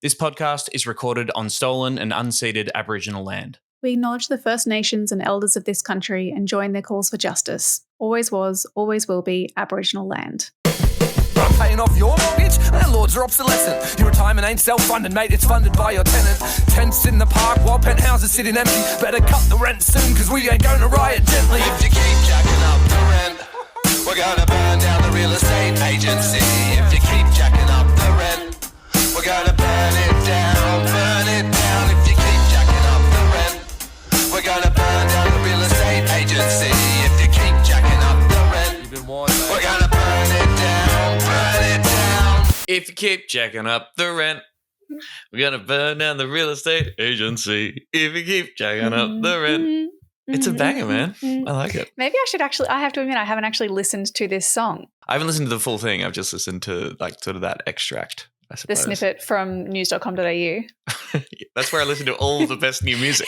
This podcast is recorded on stolen and unceded Aboriginal land. We acknowledge the First Nations and elders of this country and join their calls for justice. Always was, always will be Aboriginal land. Paying off your mortgage? Landlords are obsolescent. Your retirement ain't self-funded, mate, it's funded by your tenant. Tents in the park while penthouses sitting empty. Better cut the rent soon, cause we ain't going to riot gently. If you keep jacking up the rent, we're gonna burn down the real estate agency. If you keep jacking up the rent, we're gonna burn it down, burn it down. If you keep jacking up the rent, we're gonna burn down the real estate agency. If you keep jacking up the rent, you've been warned, mate. We're gonna burn it down, burn it down. If you keep jacking up the rent, we're going to burn down the real estate agency. If you keep jacking up the rent. It's a banger, man. I like it. Maybe I have to admit, I haven't actually listened to this song. I haven't listened to the full thing. I've just listened to like sort of that extract, I suppose. The snippet from news.com.au. That's where I listen to all the best new music.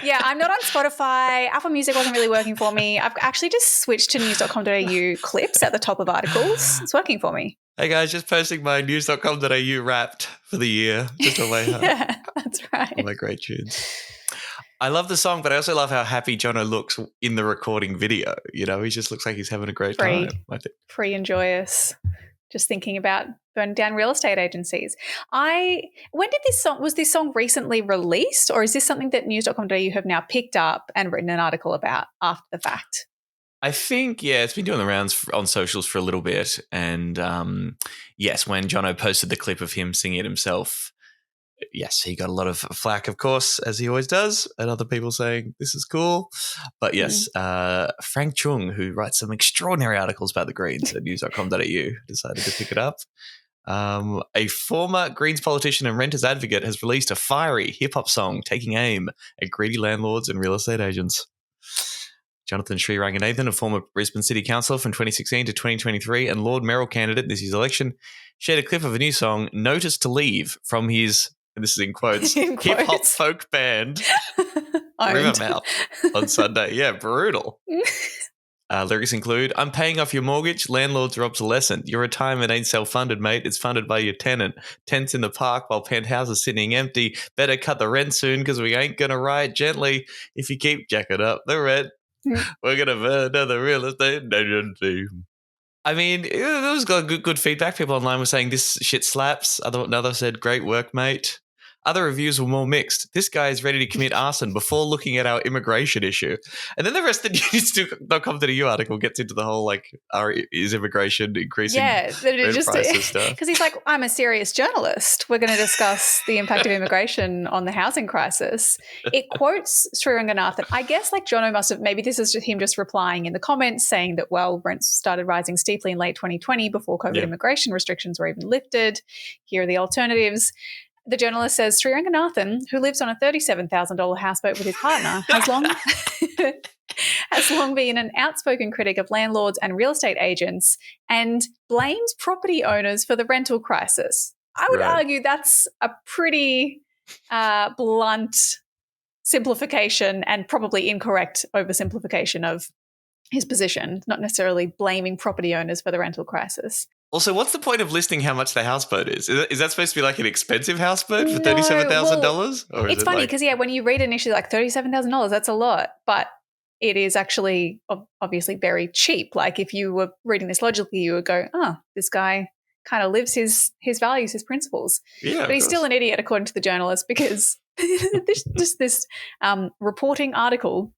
Yeah, I'm not on Spotify. Apple Music wasn't really working for me. I've actually just switched to news.com.au clips at the top of articles. It's working for me. Hey guys, just posting my news.com.au wrapped for the year. Just on my Yeah, that's right. All my great tunes. I love the song, but I also love how happy Jono looks in the recording video. You know, he just looks like he's having a great time. I think. Free and joyous. Just thinking about burning down real estate agencies. When did was this song recently released, or is this something that news.com.au have now picked up and written an article about after the fact? I think, yeah, it's been doing the rounds on socials for a little bit. And yes, when Jono posted the clip of him singing it himself, yes, he got a lot of flack, of course, as he always does, and other people saying this is cool. But yes, Frank Chung, who writes some extraordinary articles about the Greens at news.com.au, decided to pick it up. A former Greens politician and renters advocate has released a fiery hip-hop song taking aim at greedy landlords and real estate agents. Jonathan Sriranganathan, a former Brisbane City Councillor from 2016 to 2023 and Lord Mayoral candidate this year's election, shared a clip of a new song, Notice to Leave, from his, and this is in quotes, hip-hop folk band, Rivermouth, on Sunday. Yeah, brutal. Lyrics include, I'm paying off your mortgage, landlords are obsolescent. Your retirement ain't self-funded, mate. It's funded by your tenant. Tents in the park while penthouses sitting empty. Better cut the rent soon because we ain't going to riot gently. If you keep jacking up the rent, we're going to burn down the real estate agency. I mean, it was got good feedback. People online were saying this shit slaps. Another said, great work, mate. Other reviews were more mixed. This guy is ready to commit arson before looking at our immigration issue. And then the rest of the news.com.au article gets into the whole, like, is immigration increasing rent prices stuff. Because he's like, I'm a serious journalist. We're going to discuss the impact of immigration on the housing crisis. It quotes Sriranganathan. I guess, like, Jono must have, maybe this is just him just replying in the comments saying that, well, rents started rising steeply in late 2020 before COVID immigration restrictions were even lifted. Here are the alternatives. The journalist says, Sriranganathan, who lives on a $37,000 houseboat with his partner, has long been an outspoken critic of landlords and real estate agents and blames property owners for the rental crisis. I would argue that's a pretty blunt simplification and probably incorrect oversimplification of his position, not necessarily blaming property owners for the rental crisis. Also, what's the point of listing how much the houseboat is? Is that supposed to be like an expensive houseboat for $37,000? Well, it's funny because, when you read initially like $37,000, that's a lot, but it is actually obviously very cheap. Like if you were reading this logically, you would go, oh, this guy kind of lives his values, his principles. Yeah, but he's still an idiot, according to the journalist, because this reporting article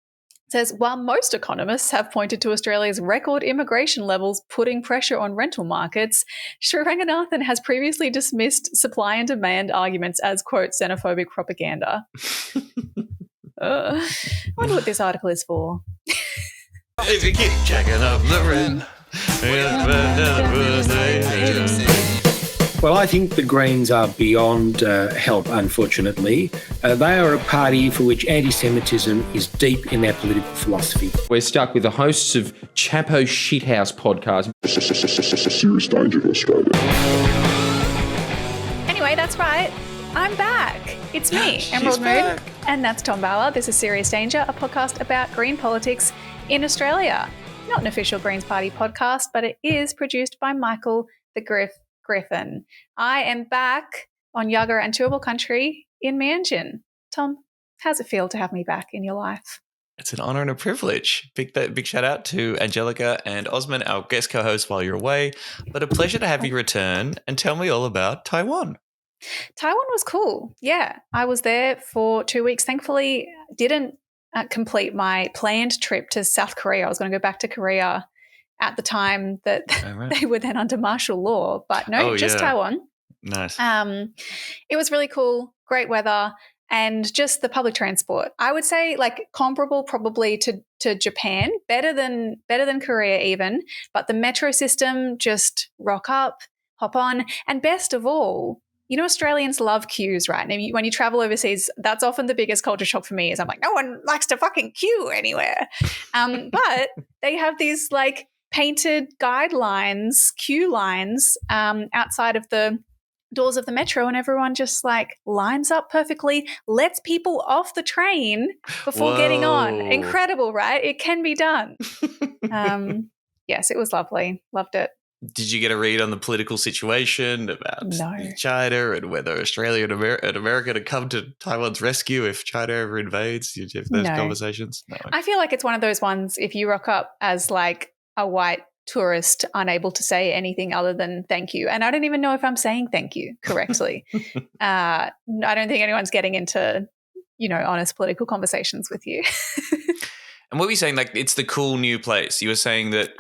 says, while most economists have pointed to Australia's record immigration levels putting pressure on rental markets, Sriranganathan has previously dismissed supply and demand arguments as, quote, xenophobic propaganda. I wonder what this article is for. If you keep checking up the rent, well, I think the Greens are beyond help, unfortunately. They are a party for which anti-Semitism is deep in their political philosophy. We're stuck with the hosts of Chapo Shithouse podcast. Serious danger to Australia. Anyway, that's right. I'm back. It's me, Emerald Moon, and that's Tom Bauer. This is Serious Danger, a podcast about green politics in Australia. Not an official Greens Party podcast, but it is produced by Michael the Griffin. I am back on Yaga and Turrbal country in Mianjin. Tom, how's it feel to have me back in your life? It's an honor and a privilege. Big shout out to Angelica and Osman, our guest co-host while you're away. But a pleasure to have you return and tell me all about Taiwan. Taiwan was cool. Yeah, I was there for 2 weeks. Thankfully, didn't complete my planned trip to South Korea. I was going to go back to Korea at the time that they were then under martial law. But no, just Taiwan. Nice. It was really cool, great weather, and just the public transport. I would say like comparable probably to Japan, better than Korea even, but the metro system just rock up, hop on, and best of all, you know, Australians love queues, right? And when you travel overseas, that's often the biggest culture shock for me is I'm like, no one likes to fucking queue anywhere. But they have these like painted guidelines, queue lines outside of the doors of the metro, and everyone just like lines up perfectly, lets people off the train before getting on. Incredible, right? It can be done. Yes, it was lovely. Loved it. Did you get a read on the political situation about China and whether Australia and America to come to Taiwan's rescue if China ever invades? Did you have those conversations? No. I feel like it's one of those ones, if you rock up as like a white tourist unable to say anything other than thank you, and I don't even know if I'm saying thank you correctly. I don't think anyone's getting into, you know, honest political conversations with you. And what were you saying? Like, it's the cool new place. You were saying that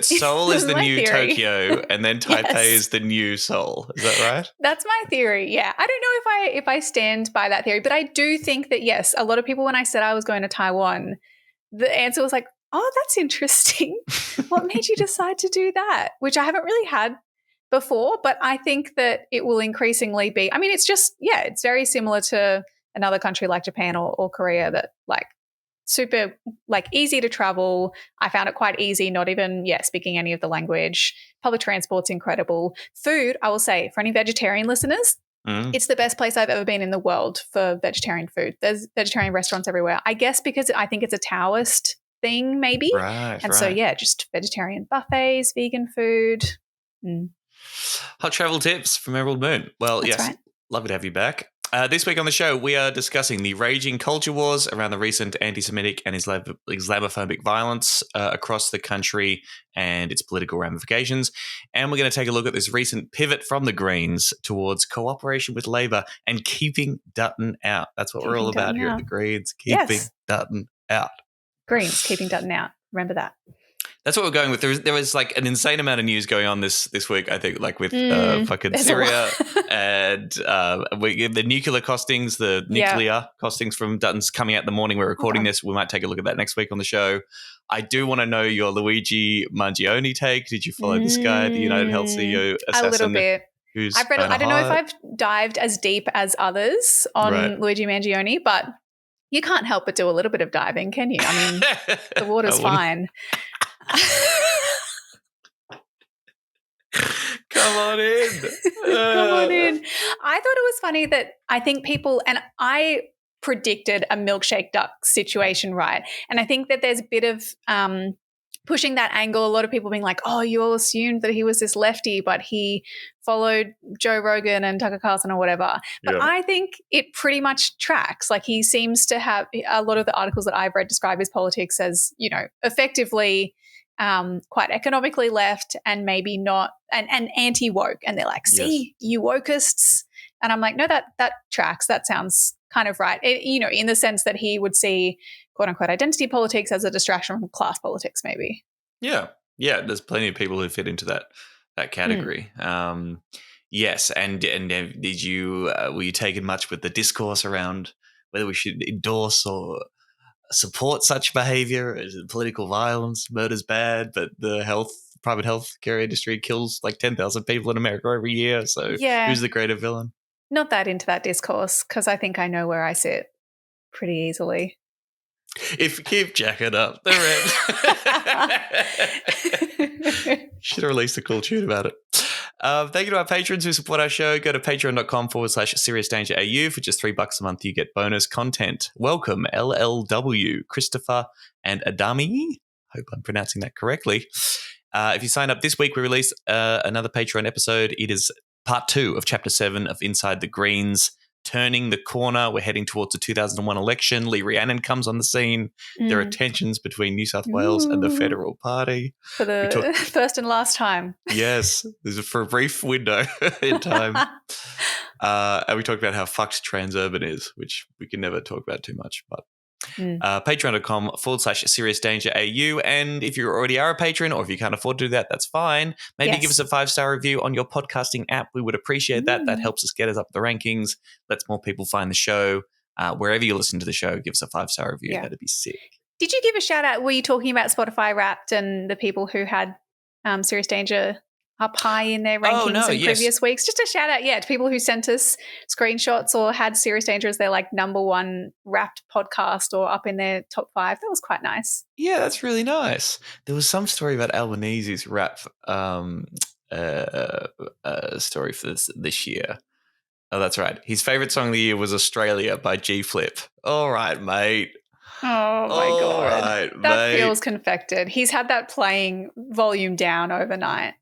Seoul is the new theory. Tokyo, and then Taipei is the new Seoul. Is that right? That's my theory. Yeah, I don't know if I stand by that theory, but I do think that yes, a lot of people when I said I was going to Taiwan, the answer was like, "Oh, that's interesting. What made you decide to do that?" Which I haven't really had before, but I think that it will increasingly be. I mean, it's just it's very similar to another country like Japan or Korea that like. Super like easy to travel. I found it quite easy, not even speaking any of the language. Public transport's incredible. Food, I will say, for any vegetarian listeners, it's the best place I've ever been in the world for vegetarian food. There's vegetarian restaurants everywhere. I guess because I think it's a Taoist thing maybe. So just vegetarian buffets, vegan food. Hot travel tips from Emerald Moon. Well, That's right. Lovely to have you back. This week on the show, we are discussing the raging culture wars around the recent anti-Semitic and Islamophobic violence across the country and its political ramifications. And we're going to take a look at this recent pivot from the Greens towards cooperation with Labor and keeping Dutton out. That's what we're all about here at the Greens, keeping Dutton out. Greens, keeping Dutton out. Remember that. That's what we're going with. There was like an insane amount of news going on this week, I think, like with fucking Syria and the nuclear costings, the nuclear costings from Dutton's coming out the morning we're recording this. We might take a look at that next week on the show. I do want to know your Luigi Mangione take. Did you follow this guy, the United Health CEO assassin? A little bit. I've read. I don't know if I've dived as deep as others on Luigi Mangione, but you can't help but do a little bit of diving, can you? I mean, the water's fine. Come on in. Come on in. I thought it was funny that I think people, and I predicted a milkshake duck situation, right? And I think that there's a bit of pushing that angle. A lot of people being like, oh, you all assumed that he was this lefty, but he followed Joe Rogan and Tucker Carlson or whatever. But I think it pretty much tracks. Like he seems to have a lot of the articles that I've read describe his politics as, you know, effectively quite economically left and maybe not and anti-woke. And they're like, see, you wokeists. And I'm like, no, that tracks. That sounds kind of right. You know, in the sense that he would see quote unquote identity politics as a distraction from class politics, maybe. Yeah. There's plenty of people who fit into that category. Yes. And did you were you taken much with the discourse around whether we should endorse or support such behavior? Is it political violence? Murder's bad, but the private health care industry kills like 10,000 people in America every year. So who's the greater villain? Not that into that discourse because I think I know where I sit pretty easily. If you keep jacking up the rent. Should have released a cool tune about it. Thank you to our patrons who support our show. Go to patreon.com/SeriousDangerAU. For just $3 a month, you get bonus content. Welcome, LLW, Christopher, and Adami. Hope I'm pronouncing that correctly. If you sign up this week, we release another Patreon episode. It is part 2 of Chapter 7 of Inside the Greens. Turning the corner. We're heading towards the 2001 election. Lee Rhiannon comes on the scene. There are tensions between New South Wales and the Federal Party. For the first and last time. Yes, this is for a brief window in time. And we talked about how fucked transurban is, which we can never talk about too much. But patreon.com/Serious Danger AU. And if you already are a patron or if you can't afford to do that, that's fine. Maybe give us a 5-star review on your podcasting app. We would appreciate that. That helps us get us up the rankings, lets more people find the show. Wherever you listen to the show, give us a 5-star review. That'd be sick. Did you give a shout out? Were you talking about Spotify Wrapped and the people who had Serious Danger up high in their rankings in previous weeks? Just a shout out, to people who sent us screenshots or had Serious Danger as their number one Wrapped podcast or up in their top 5. That was quite nice. Yeah, that's really nice. There was some story about Albanese's rap story for this year. Oh, that's right. His favourite song of the year was Australia by G Flip. All right, mate. Oh, my God. Right, that mate. feels confected. He's had that playing volume down overnight.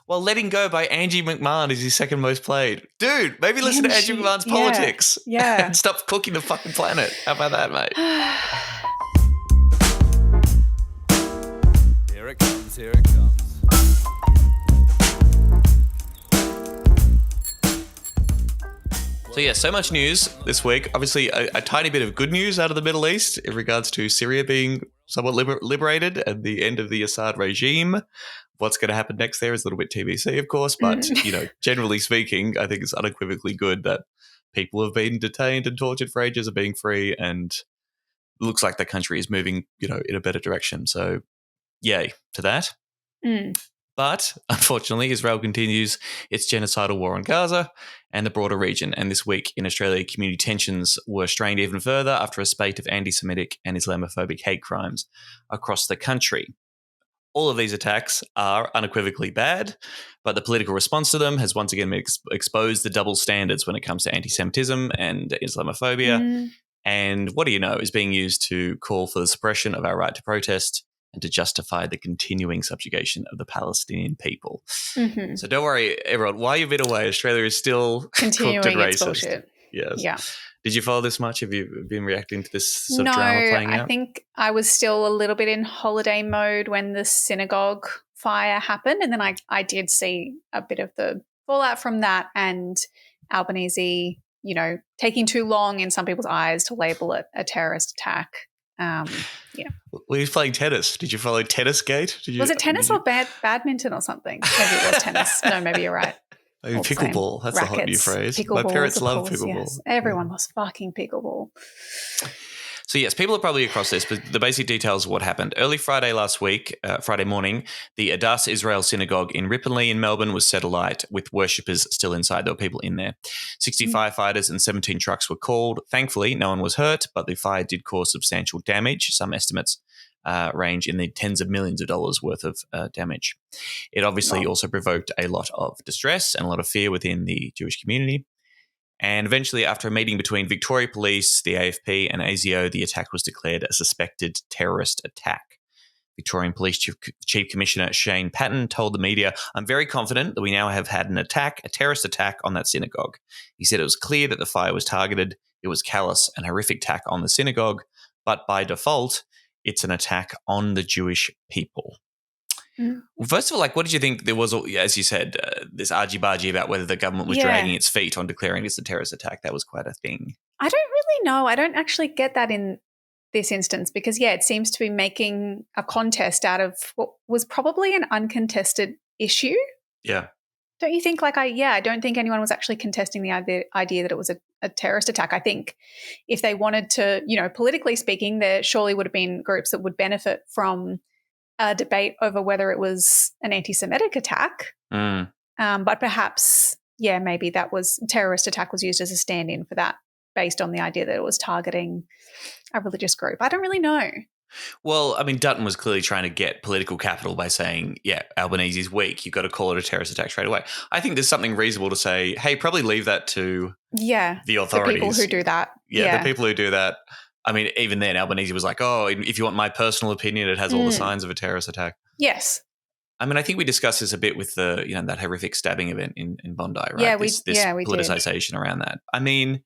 Well, Letting Go by Angie McMahon is his second most played. Dude, maybe listen to Angie McMahon's politics. Yeah. And stop cooking the fucking planet. How about that, mate? Here it comes, here it comes. So, so much news this week. Obviously, a tiny bit of good news out of the Middle East in regards to Syria being somewhat liberated and the end of the Assad regime. What's going to happen next there is a little bit TBC, of course, but, generally speaking, I think it's unequivocally good that people who have been detained and tortured for ages are being free, and it looks like the country is moving, in a better direction. So, yay to that. But, unfortunately, Israel continues its genocidal war on Gaza and the broader region. And this week in Australia, community tensions were strained even further after a spate of anti-Semitic and Islamophobic hate crimes across the country. All of these attacks are unequivocally bad, but the political response to them has once again exposed the double standards when it comes to anti-Semitism and Islamophobia. And what do you know, is being used to call for the suppression of our right to protest and to justify the continuing subjugation of the Palestinian people. So don't worry, everyone. While you've been away, Australia is still continuing its bullshit. Yes. Yeah. Did you follow this much? Have you been reacting to this sort of drama playing out? No, I think I was still a little bit in holiday mode when the Synagogue fire happened, and then I did see a bit of the fallout from that, and Albanese, taking too long in some people's eyes to label it a terrorist attack. Well, he was playing tennis. Did you follow Tennis Gate? Was it tennis or badminton or something? Maybe it was tennis. No, maybe you're right. I mean, pickleball. That's a hot new phrase. My parents love pickleball. Yes. Everyone loves fucking pickleball. So, yes, people are probably across this, but the basic details of what happened. Early Friday last week, Friday morning, the Adass Israel Synagogue in Ripponlea in Melbourne was set alight with worshippers still inside. There were people in there. 60 firefighters and 17 trucks were called. Thankfully, no one was hurt, but the fire did cause substantial damage. Some estimates range in the tens of millions of dollars worth of damage. It obviously also provoked a lot of distress and a lot of fear within the Jewish community. And eventually, after a meeting between Victoria Police, the AFP and ASIO, the attack was declared a suspected terrorist attack. Victorian Police Chief Commissioner Shane Patton told the media, "I'm very confident that we now have had a terrorist attack on that synagogue." He said it was clear that the fire was targeted. It was callous and horrific attack on the synagogue, but by default, it's an attack on the Jewish people. Well, first of all, what did you think? There was, as you said, this argy-bargy about whether the government was dragging its feet on declaring this a terrorist attack. That was quite a thing. I don't really know. I don't actually get that in this instance because, it seems to be making a contest out of what was probably an uncontested issue. Yeah. Don't you think? I don't think anyone was actually contesting the idea that it was a terrorist attack. I think if they wanted to, politically speaking, there surely would have been groups that would benefit from a debate over whether it was an anti-Semitic attack. But perhaps, maybe that was terrorist attack was used as a stand-in for that based on the idea that it was targeting a religious group. I don't really know. Well, I mean, Dutton was clearly trying to get political capital by saying, Albanese's weak. You've got to call it a terrorist attack straight away. I think there's something reasonable to say, hey, probably leave that to the authorities. The people who do that. The people who do that. I mean, even then, Albanese was like, if you want my personal opinion, it has all the signs of a terrorist attack. Yes. I mean, I think we discussed this a bit with the, that horrific stabbing event in Bondi, right? Yeah, this we politicization around that. I mean,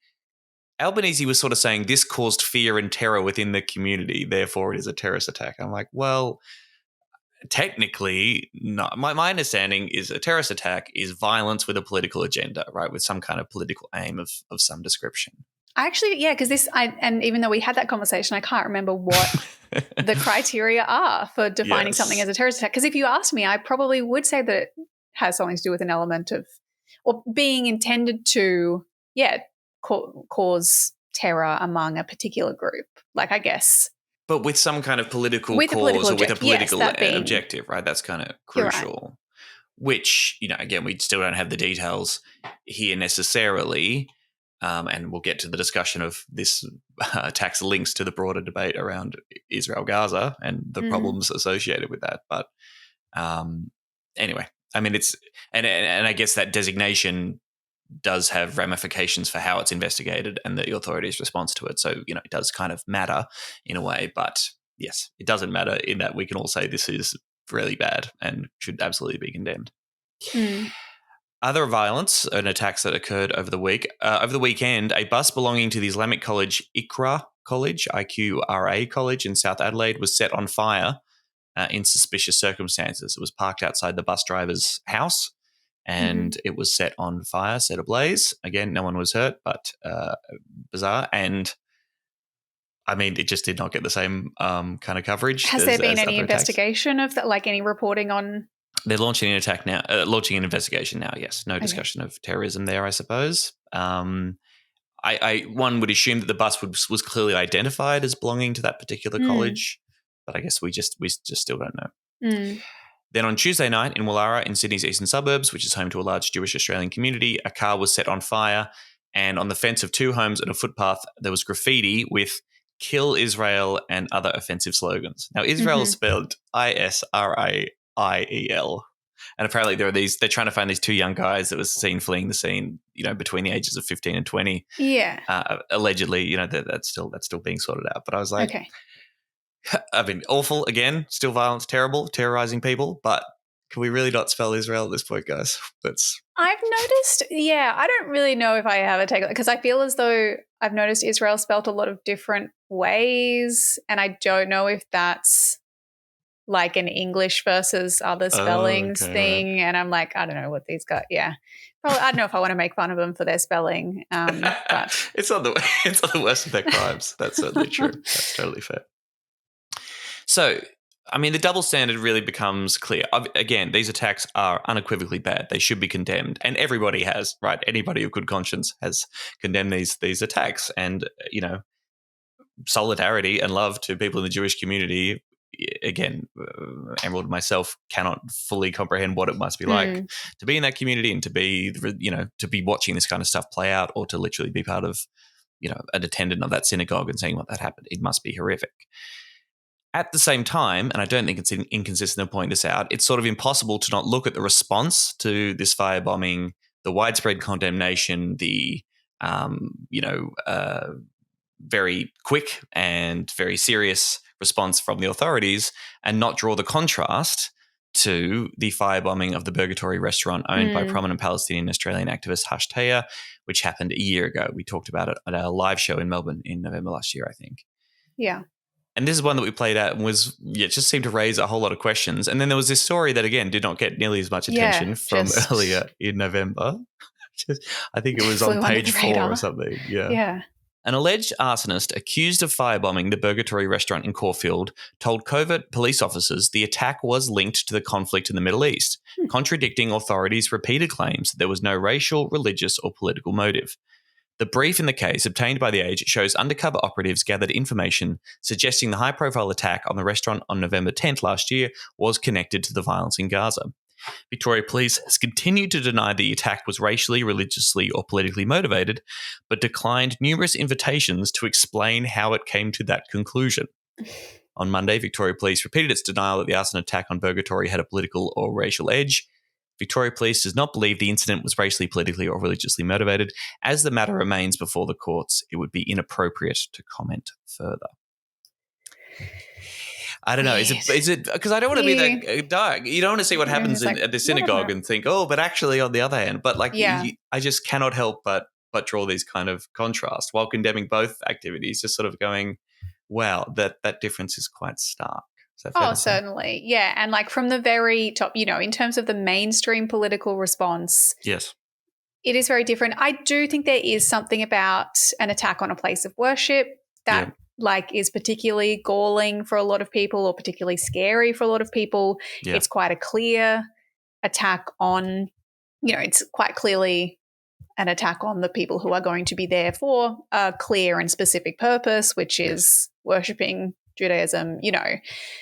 Albanese was sort of saying this caused fear and terror within the community, therefore it is a terrorist attack. I'm like, well, technically, not. My understanding is a terrorist attack is violence with a political agenda, right? With some kind of political aim of some description. Because and even though we had that conversation, I can't remember what the criteria are for defining something as a terrorist attack. Because if you asked me, I probably would say that it has something to do with an element of, or being intended to, cause terror among a particular group. Like, I guess. But with some kind of political cause or with a political objective, right? That's kind of crucial. Right. Which, again, we still don't have the details here necessarily. And we'll get to the discussion of this attack's links to the broader debate around Israel-Gaza and the problems associated with that. But anyway, I mean, it's and I guess that designation does have ramifications for how it's investigated and the authorities' response to it. So, it does kind of matter in a way. But yes, it doesn't matter in that we can all say this is really bad and should absolutely be condemned. Other violence and attacks that occurred over the weekend, a bus belonging to the Islamic college Iqra College, IQRA College in South Adelaide, was set on fire in suspicious circumstances. It was parked outside the bus driver's house and it was set on fire, set ablaze. Again, no one was hurt, but bizarre. And I mean, it just did not get the same kind of coverage. Has there been any investigation of that, like any reporting on? They're launching an investigation now. Yes, no discussion of terrorism there, I suppose. One would assume that the bus was clearly identified as belonging to that particular college, but I guess we just still don't know. Then on Tuesday night in Woollahra, in Sydney's eastern suburbs, which is home to a large Jewish Australian community, a car was set on fire, and on the fence of two homes and a footpath, there was graffiti with "Kill Israel" and other offensive slogans. Now, Israel is spelled ISRAIEL. And apparently they're trying to find these two young guys that was seen fleeing the scene, between the ages of 15 and 20. Yeah. Allegedly, that's still being sorted out. But I was like, okay. I mean, awful again, still violence, terrible, terrorizing people. But can we really not spell Israel at this point, guys? I've noticed, I don't really know if I have a take on it because I feel as though I've noticed Israel spelled a lot of different ways. And I don't know if that's like an English versus other spellings thing. And I'm like, I don't know what these guys, probably, I don't know if I want to make fun of them for their spelling. But it's not the worst of their crimes. That's certainly true. That's totally fair. So, I mean, the double standard really becomes clear. Again, these attacks are unequivocally bad. They should be condemned. And everybody has, right? Anybody of good conscience has condemned these attacks. And, solidarity and love to people in the Jewish community. Again, Emerald and myself cannot fully comprehend what it must be like to be in that community and to be, to be watching this kind of stuff play out or to literally be part of, an attendant of that synagogue and seeing what that happened. It must be horrific. At the same time, and I don't think it's inconsistent to point this out, it's sort of impossible to not look at the response to this firebombing, the widespread condemnation, the, very quick and very serious response from the authorities and not draw the contrast to the firebombing of the Burgatory restaurant owned by prominent Palestinian Australian activist Hush Taya, which happened a year ago. We talked about it at our live show in Melbourne in November last year, I think. Yeah. And this is one that we played at and just seemed to raise a whole lot of questions. And then there was this story that, again, did not get nearly as much attention from earlier in November. I think it was on page 4 or something. Yeah. An alleged arsonist accused of firebombing the Burgatory restaurant in Caulfield told covert police officers the attack was linked to the conflict in the Middle East, contradicting authorities' repeated claims that there was no racial, religious, or political motive. The brief in the case, obtained by The Age, shows undercover operatives gathered information suggesting the high-profile attack on the restaurant on November 10th last year was connected to the violence in Gaza. Victoria Police has continued to deny the attack was racially, religiously, or politically motivated, but declined numerous invitations to explain how it came to that conclusion. On Monday, Victoria Police repeated its denial that the arson attack on Burgatory had a political or racial edge. Victoria Police does not believe the incident was racially, politically, or religiously motivated. As the matter remains before the courts, it would be inappropriate to comment further. I don't know. Is it because I don't want to be that dark. You don't want to see what happens at the synagogue and think, oh, but actually on the other hand, but like I just cannot help but draw these kind of contrast while condemning both activities, just sort of going, wow, that difference is quite stark. Oh, certainly. Yeah. And like from the very top, in terms of the mainstream political response. Yes. It is very different. I do think there is something about an attack on a place of worship that is particularly galling for a lot of people or particularly scary for a lot of people. Yeah. It's quite a clear attack on, it's quite clearly an attack on the people who are going to be there for a clear and specific purpose, which is worshipping Judaism,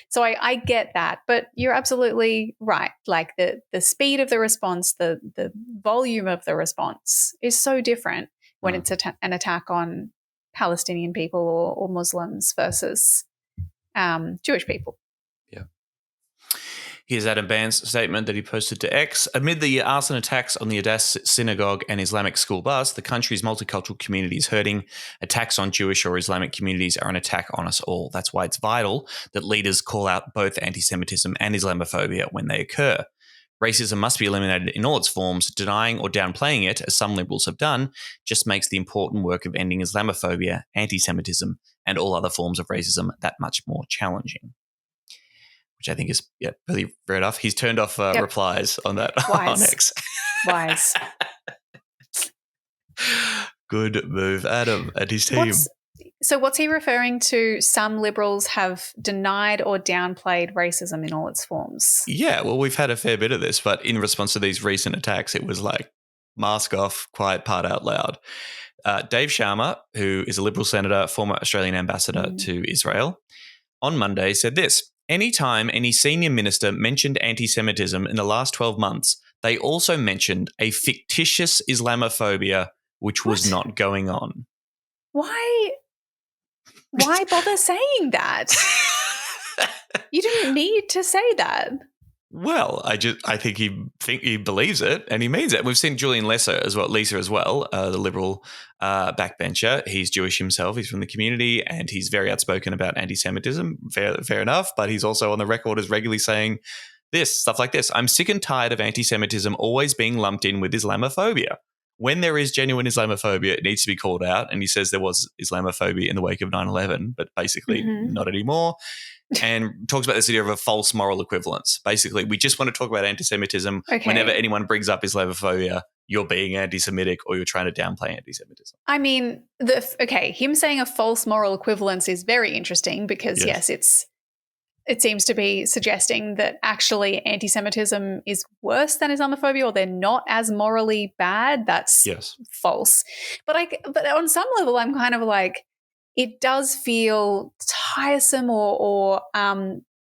So I get that, but you're absolutely right. Like the speed of the response, the volume of the response is so different when it's an attack on Palestinian people or Muslims versus Jewish people. Yeah. Here's Adam Bandt's statement that he posted to X. Amid the arson attacks on the Adass Synagogue and Islamic school bus, the country's multicultural community is hurting. Attacks on Jewish or Islamic communities are an attack on us all. That's why it's vital that leaders call out both anti-Semitism and Islamophobia when they occur. Racism must be eliminated in all its forms. Denying or downplaying it, as some liberals have done, just makes the important work of ending Islamophobia, anti-Semitism, and all other forms of racism that much more challenging. Which I think is really fair enough. He's turned off replies on that on X. Wise. Good move, Adam and his team. What's he referring to? Some liberals have denied or downplayed racism in all its forms. Yeah, well, we've had a fair bit of this, but in response to these recent attacks, it was like mask off, quiet part out loud. Dave Sharma, who is a Liberal senator, former Australian ambassador to Israel, on Monday said this. Anytime any senior minister mentioned anti-Semitism in the last 12 months, they also mentioned a fictitious Islamophobia which was not going on. Why bother saying that? You didn't need to say that. Well, I think he believes it and he means it. We've seen Julian Lisa as well, the Liberal backbencher. He's Jewish himself. He's from the community and he's very outspoken about anti-Semitism. Fair enough, but he's also on the record as regularly saying stuff like this. I'm sick and tired of anti-Semitism always being lumped in with Islamophobia. When there is genuine Islamophobia, it needs to be called out. And he says there was Islamophobia in the wake of 9/11, but basically not anymore. And talks about this idea of a false moral equivalence. Basically, we just want to talk about anti-Semitism. Whenever anyone brings up Islamophobia, you're being anti-Semitic or you're trying to downplay anti-Semitism. I mean, him saying a false moral equivalence is very interesting because, yes it seems to be suggesting that actually anti-Semitism is worse than Islamophobia or they're not as morally bad. That's false. But on some level, I'm kind of like, it does feel tiresome or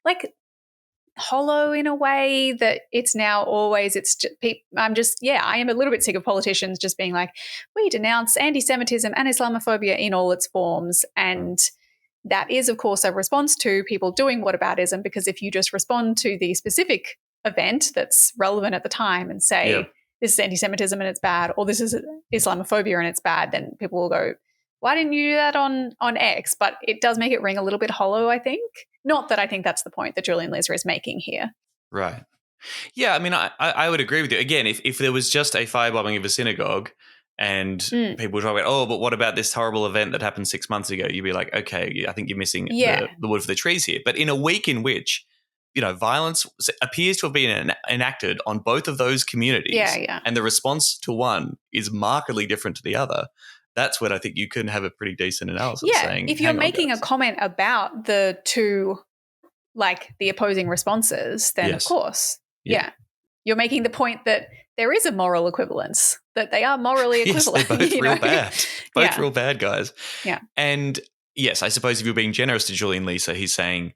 like hollow in a way that it's now always, I am a little bit sick of politicians just being like, we denounce anti-Semitism and Islamophobia in all its forms. And that is, of course, a response to people doing whataboutism, because if you just respond to the specific event that's relevant at the time and say, this is anti-Semitism and it's bad, or this is Islamophobia and it's bad, then people will go, why didn't you do that on X? But it does make it ring a little bit hollow, I think. Not that I think that's the point that Julian Lisa is making here. Right. Yeah, I mean, I would agree with you. Again, if there was just a firebombing of a synagogue and people were talking about, but what about this horrible event that happened 6 months ago? You'd be like, okay, I think you're missing the wood for the trees here. But in a week in which, violence appears to have been enacted on both of those communities and the response to one is markedly different to the other, that's when I think you can have a pretty decent analysis saying, if you're making a comment about the two, like the opposing responses, then of course, you're making the point that there is a moral equivalence, that they are morally equivalent. They're both real bad. Both real bad guys. Yeah. And yes, I suppose if you're being generous to Julian Lisa, he's saying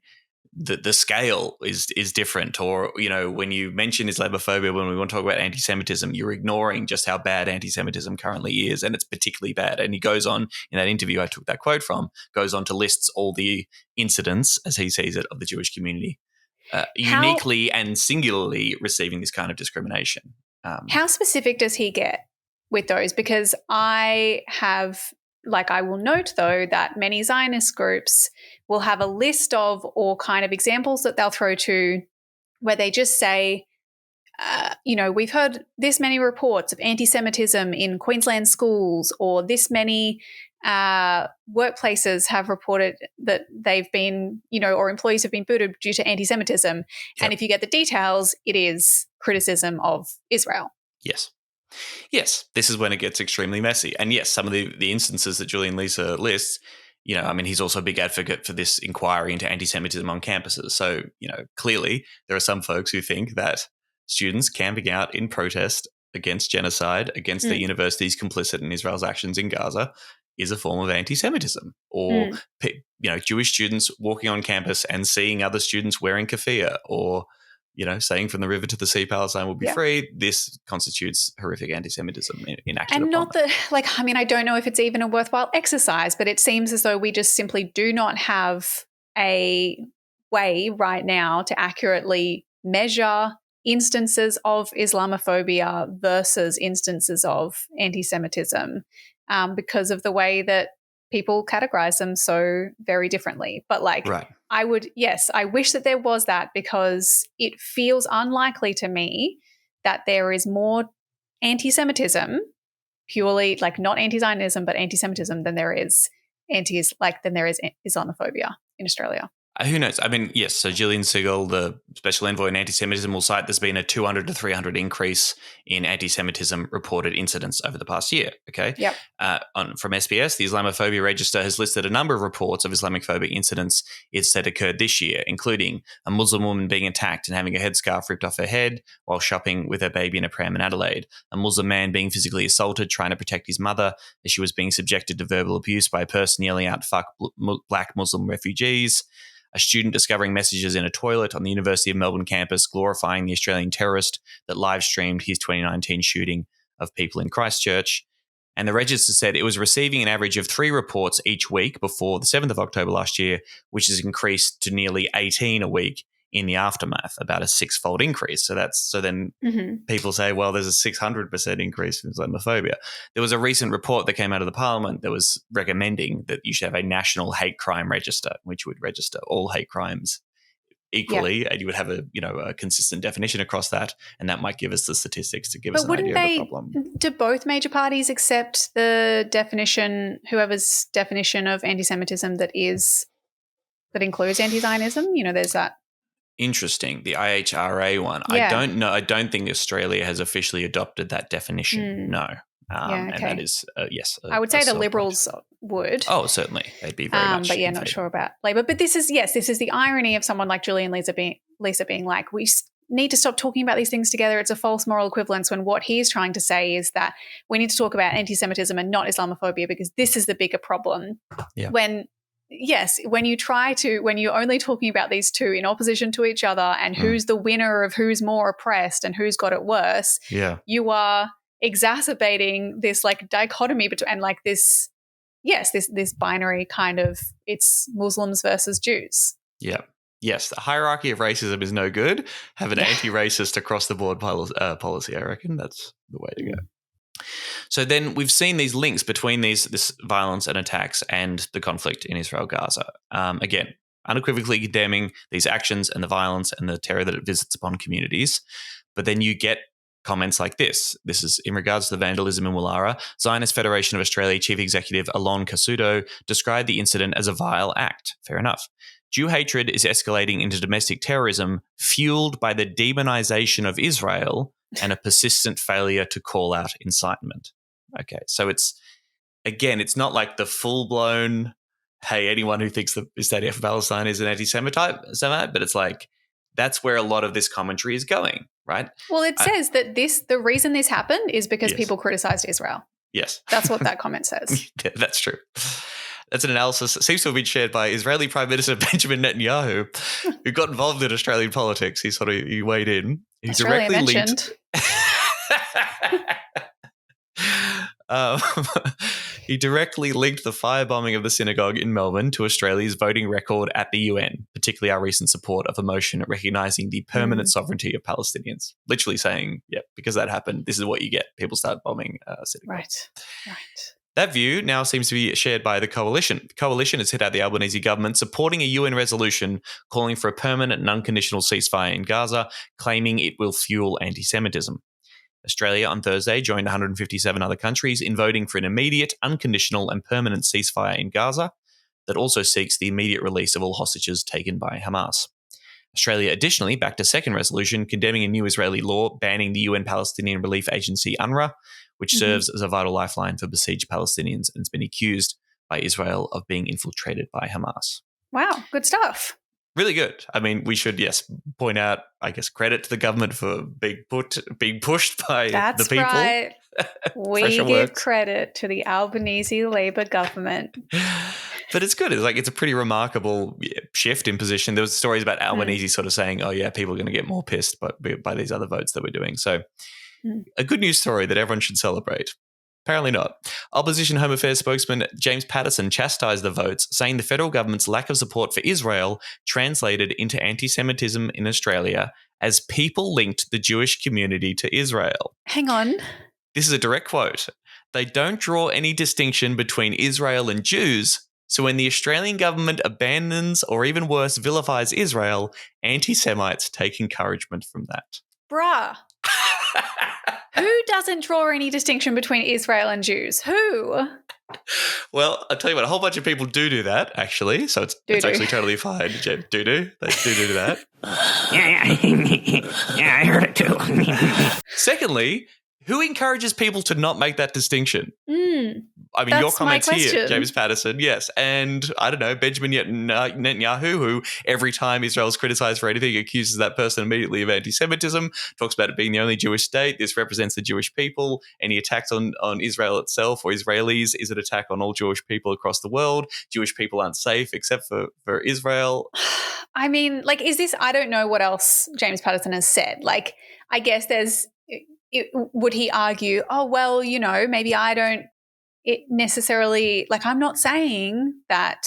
that the scale is different, or, when you mention Islamophobia, when we want to talk about anti-Semitism, you're ignoring just how bad anti-Semitism currently is, and it's particularly bad. And he goes on, in that interview I took that quote from, goes on to lists all the incidents, as he sees it, of the Jewish community uniquely and singularly receiving this kind of discrimination. How specific does he get with those? Because I have I will note, though, that many Zionist groups will have a list of or kind of examples that they'll throw to where they just say, we've heard this many reports of anti-Semitism in Queensland schools, or this many workplaces have reported that they've been, or employees have been booted due to anti-Semitism. Yep. And if you get the details, it is criticism of Israel. Yes. Yes, this is when it gets extremely messy. And yes, some of the instances that Julian Lisa lists, he's also a big advocate for this inquiry into anti-Semitism on campuses. So, clearly there are some folks who think that students camping out in protest against genocide, against the universities complicit in Israel's actions in Gaza, is a form of anti-Semitism. Or, Jewish students walking on campus and seeing other students wearing keffiyeh, or saying from the river to the sea, Palestine will be free. This constitutes horrific anti-Semitism enacted and upon not them. that, I don't know if it's even a worthwhile exercise, but it seems as though we just simply do not have a way right now to accurately measure instances of Islamophobia versus instances of anti-Semitism because of the way that people categorize them so very differently. But right. I wish that there was that, because it feels unlikely to me that there is more anti-Semitism, purely not anti-Zionism, but anti-Semitism than there is Islamophobia in Australia. Who knows? I mean, yes, so Gillian Segal, the Special Envoy on Anti-Semitism, will cite there's been a 200 to 300 increase in anti-Semitism reported incidents over the past year, okay? Yep. From SBS, the Islamophobia Register has listed a number of reports of Islamophobic incidents it said occurred this year, including a Muslim woman being attacked and having a headscarf ripped off her head while shopping with her baby in a pram in Adelaide, a Muslim man being physically assaulted trying to protect his mother as she was being subjected to verbal abuse by a person yelling out, "Fuck black Muslim refugees," a student discovering messages in a toilet on the University of Melbourne campus glorifying the Australian terrorist that live-streamed his 2019 shooting of people in Christchurch. And the register said it was receiving an average of 3 reports each week before the 7th of October last year, which has increased to nearly 18 a week in the aftermath, about a 6-fold increase. So then people say, well, there's a 600% increase in Islamophobia. There was a recent report that came out of the Parliament that was recommending that you should have a national hate crime register, which would register all hate crimes equally, and you would have a consistent definition across that, and that might give us the statistics to give us an idea of the problem. Do both major parties accept the definition, whoever's definition of anti-Semitism that includes anti-Zionism? There's that. Interesting. The IHRA one. Yeah. I don't know. I don't think Australia has officially adopted that definition. No. And that is, yes. I would say the Liberals would. Oh, certainly. They'd be very much. But yeah, not sure about Labor. But this is the irony of someone like Julian Lisa being like, we need to stop talking about these things together. It's a false moral equivalence, when what he's trying to say is that we need to talk about anti-Semitism and not Islamophobia, because this is the bigger problem. Yeah. When you're only talking about these two in opposition to each other and who's the winner of who's more oppressed and who's got it worse, you are exacerbating this dichotomy between this binary kind of, it's Muslims versus Jews. Yeah. Yes, the hierarchy of racism is no good. Have an anti-racist across-the-board policy, I reckon. That's the way to go. So then we've seen these links between this violence and attacks and the conflict in Israel-Gaza. Again, unequivocally condemning these actions and the violence and the terror that it visits upon communities. But then you get comments like this. This is in regards to the vandalism in Woollahra. Zionist Federation of Australia Chief Executive Alon Casuto described the incident as a vile act. Fair enough. Jew hatred is escalating into domestic terrorism fueled by the demonization of Israel and a persistent failure to call out incitement. Okay, so it's not like the full-blown, hey, anyone who thinks that is standing up for Palestine is an anti-Semite, but it's like that's where a lot of this commentary is going, right? Well, it says that the reason this happened is because people criticized Israel. Yes. That's what that comment says. Yeah, that's true. That's an analysis that seems to have been shared by Israeli Prime Minister Benjamin Netanyahu, who got involved in Australian politics. He weighed in. He Australia directly mentioned. He directly linked the firebombing of the synagogue in Melbourne to Australia's voting record at the UN, particularly our recent support of a motion recognising the permanent sovereignty of Palestinians. Literally saying, because that happened, this is what you get. People start bombing synagogues. Right. That view now seems to be shared by the coalition. The coalition has hit out the Albanese government supporting a UN resolution calling for a permanent and unconditional ceasefire in Gaza, claiming it will fuel anti-Semitism. Australia on Thursday joined 157 other countries in voting for an immediate, unconditional and permanent ceasefire in Gaza that also seeks the immediate release of all hostages taken by Hamas. Australia additionally backed a second resolution condemning a new Israeli law banning the UN Palestinian Relief Agency UNRWA, which serves as a vital lifeline for besieged Palestinians and has been accused by Israel of being infiltrated by Hamas. Wow, good stuff. Really good. I mean, we should, point out, I guess, credit to the government for being pushed by the people. That's right. We give credit to the Albanese Labor government. But it's good. It's a pretty remarkable shift in position. There was stories about Albanese sort of saying, oh, yeah, people are going to get more pissed by these other votes that we're doing. So a good news story that everyone should celebrate. Apparently not. Opposition Home Affairs spokesman James Patterson chastised the votes, saying the federal government's lack of support for Israel translated into anti-Semitism in Australia as people linked the Jewish community to Israel. Hang on. This is a direct quote. They don't draw any distinction between Israel and Jews, so when the Australian government abandons or even worse vilifies Israel, anti-Semites take encouragement from that. Bruh. Who doesn't draw any distinction between Israel and Jews? Who? Well, I'll tell you what, a whole bunch of people do that, actually. So it's actually totally fine. They do that. Yeah, I heard it too. Secondly, who encourages people to not make that distinction? I mean, your comments here, James Patterson, yes. And I don't know, Benjamin Netanyahu, who every time Israel's criticized for anything accuses that person immediately of anti-Semitism, talks about it being the only Jewish state. This represents the Jewish people. Any attacks on Israel itself or Israelis is an attack on all Jewish people across the world. Jewish people aren't safe except for Israel. I mean, is this, I don't know what else James Patterson has said. I guess would he argue, oh, well, maybe I don't necessarily, I'm not saying that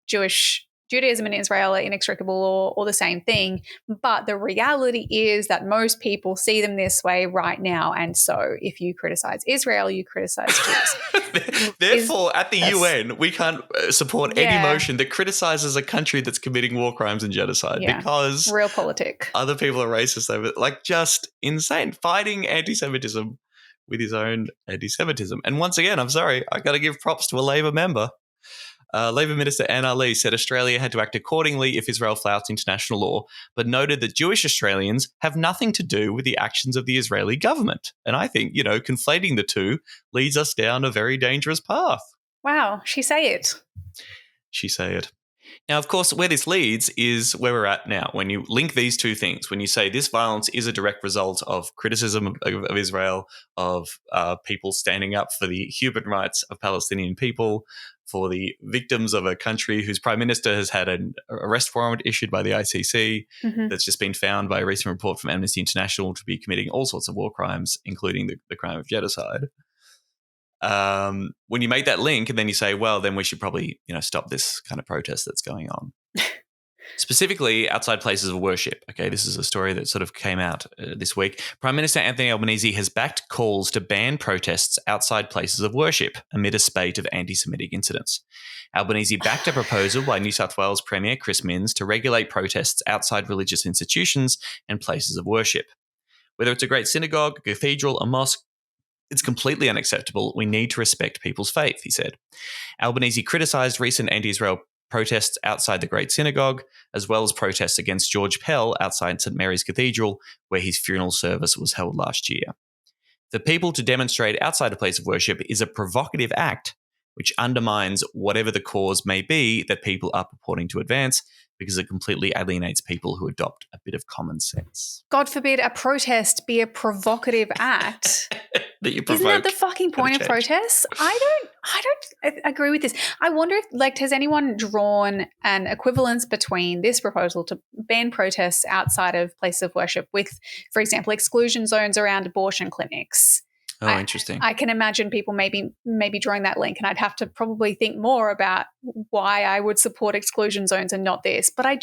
Judaism and Israel are inextricable or the same thing, but the reality is that most people see them this way right now. And so if you criticize Israel, you criticize Jews. Therefore, at the UN, we can't support any motion that criticizes a country that's committing war crimes and genocide because real politic. Other people are racist over it. Just insane. Fighting anti-Semitism with his own anti-Semitism. And once again, I'm sorry, I got to give props to a Labor member. Labor Minister Anne Lee said Australia had to act accordingly if Israel flouts international law, but noted that Jewish Australians have nothing to do with the actions of the Israeli government. And I think, conflating the two leads us down a very dangerous path. Wow, she say it. She say it. Now, of course, where this leads is where we're at now. When you link these two things, when you say this violence is a direct result of criticism of Israel, of people standing up for the human rights of Palestinian people, for the victims of a country whose prime minister has had an arrest warrant issued by the ICC that's just been found by a recent report from Amnesty International to be committing all sorts of war crimes, including the crime of genocide. When you make that link and then you say, well, then we should probably, stop this kind of protest that's going on. Specifically outside places of worship. Okay, this is a story that sort of came out this week. Prime Minister Anthony Albanese has backed calls to ban protests outside places of worship amid a spate of anti-Semitic incidents. Albanese backed a proposal by New South Wales Premier Chris Minns to regulate protests outside religious institutions and places of worship. Whether it's a great synagogue, a cathedral, a mosque, it's completely unacceptable. We need to respect people's faith, he said. Albanese criticised recent anti-Israel protests outside the Great Synagogue, as well as protests against George Pell outside St Mary's Cathedral, where his funeral service was held last year. For people to demonstrate outside a place of worship is a provocative act which undermines whatever the cause may be that people are purporting to advance, because it completely alienates people who adopt a bit of common sense. God forbid a protest be a provocative act. Isn't that the fucking point of protests? I don't agree with this. I wonder if, has anyone drawn an equivalence between this proposal to ban protests outside of places of worship with, for example, exclusion zones around abortion clinics? Oh, interesting. I can imagine people maybe drawing that link, and I'd have to probably think more about why I would support exclusion zones and not this. But I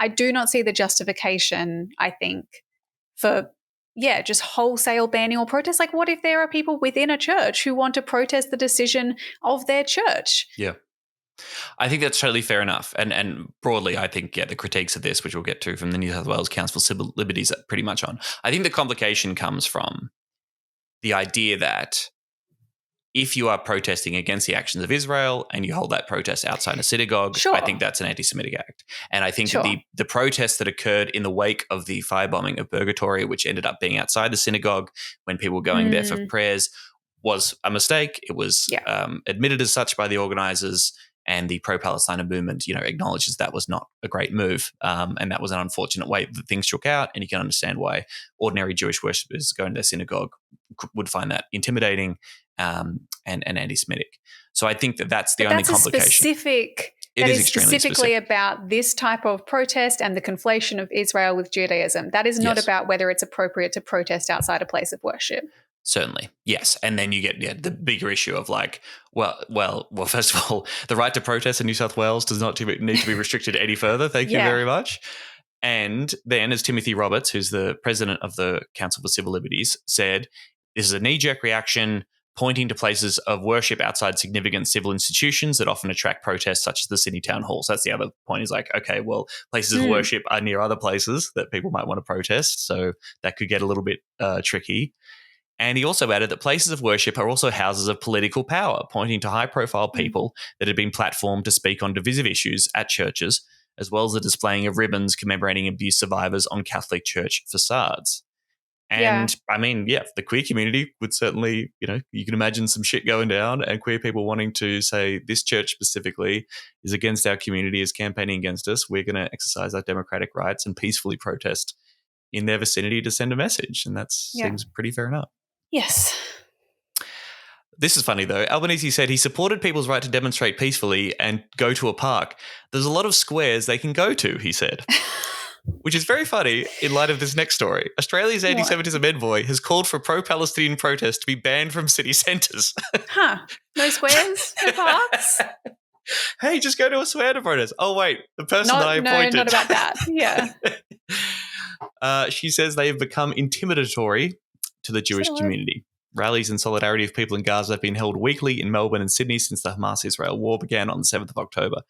do not see the justification, I think, for just wholesale banning all protests. Like, what if there are people within a church who want to protest the decision of their church? Yeah. I think that's totally fair enough. And broadly, I think, the critiques of this, which we'll get to from the New South Wales Council for Civil Liberties, are pretty much on. I think the complication comes from the idea that if you are protesting against the actions of Israel and you hold that protest outside a synagogue, Sure. I think that's an anti-Semitic act. And I think Sure. that the protests that occurred in the wake of the firebombing of Purgatory, which ended up being outside the synagogue when people were going there for prayers, was a mistake. It was admitted as such by the organisers, and the pro-Palestine movement, acknowledges that was not a great move, and that was an unfortunate way that things shook out. And you can understand why ordinary Jewish worshippers going to their synagogue would find that intimidating and anti-Semitic. So I think that's the only complication. That is specifically about this type of protest and the conflation of Israel with Judaism. That is not about whether it's appropriate to protest outside a place of worship. Certainly, yes. And then you get the bigger issue of like, well, first of all, the right to protest in New South Wales does not need to be restricted any further. Thank you very much. And then, as Timothy Roberts, who's the president of the Council for Civil Liberties, said, this is a knee-jerk reaction pointing to places of worship outside significant civil institutions that often attract protests, such as the Sydney Town Hall. So that's the other point, is like, okay, well, places of worship are near other places that people might want to protest. So that could get a little bit tricky. And he also added that places of worship are also houses of political power, pointing to high-profile people that had been platformed to speak on divisive issues at churches, as well as the displaying of ribbons commemorating abuse survivors on Catholic church facades. And I mean, the queer community would certainly, you can imagine some shit going down, and queer people wanting to say this church specifically is against our community, is campaigning against us. We're going to exercise our democratic rights and peacefully protest in their vicinity to send a message. And that seems pretty fair enough. Yes. This is funny, though. Albanese said he supported people's right to demonstrate peacefully and go to a park. There's a lot of squares they can go to, he said. Which is very funny in light of this next story. Australia's anti-Semitism envoy has called for pro-Palestinian protests to be banned from city centres. No squares? No parks? Hey, just go to a square to protest. Oh, wait, the person that I appointed. No, not about that. Yeah. She says they have become intimidatory to the Jewish community. Rallies in solidarity of people in Gaza have been held weekly in Melbourne and Sydney since the Hamas-Israel war began on the 7th of October.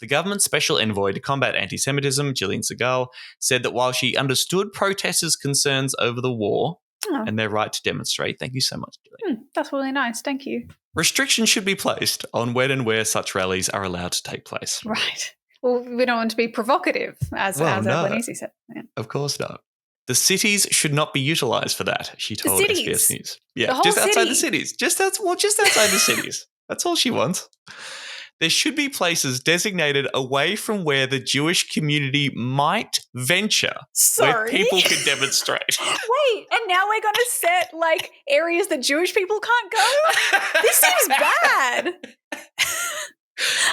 The government's special envoy to combat anti-Semitism, Gillian Segal, said that while she understood protesters' concerns over the war and their right to demonstrate, thank you so much, Gillian. That's really nice. Thank you. Restrictions should be placed on when and where such rallies are allowed to take place. Right. Well, we don't want to be provocative, as Albanese said. Yeah. Of course not. The cities should not be utilised for that, she told SBS News. Yeah, just outside the cities. Just outside the cities. That's all she wants. There should be places designated away from where the Jewish community might venture, where people can demonstrate. Wait, and now we're going to set like areas that Jewish people can't go? This seems bad.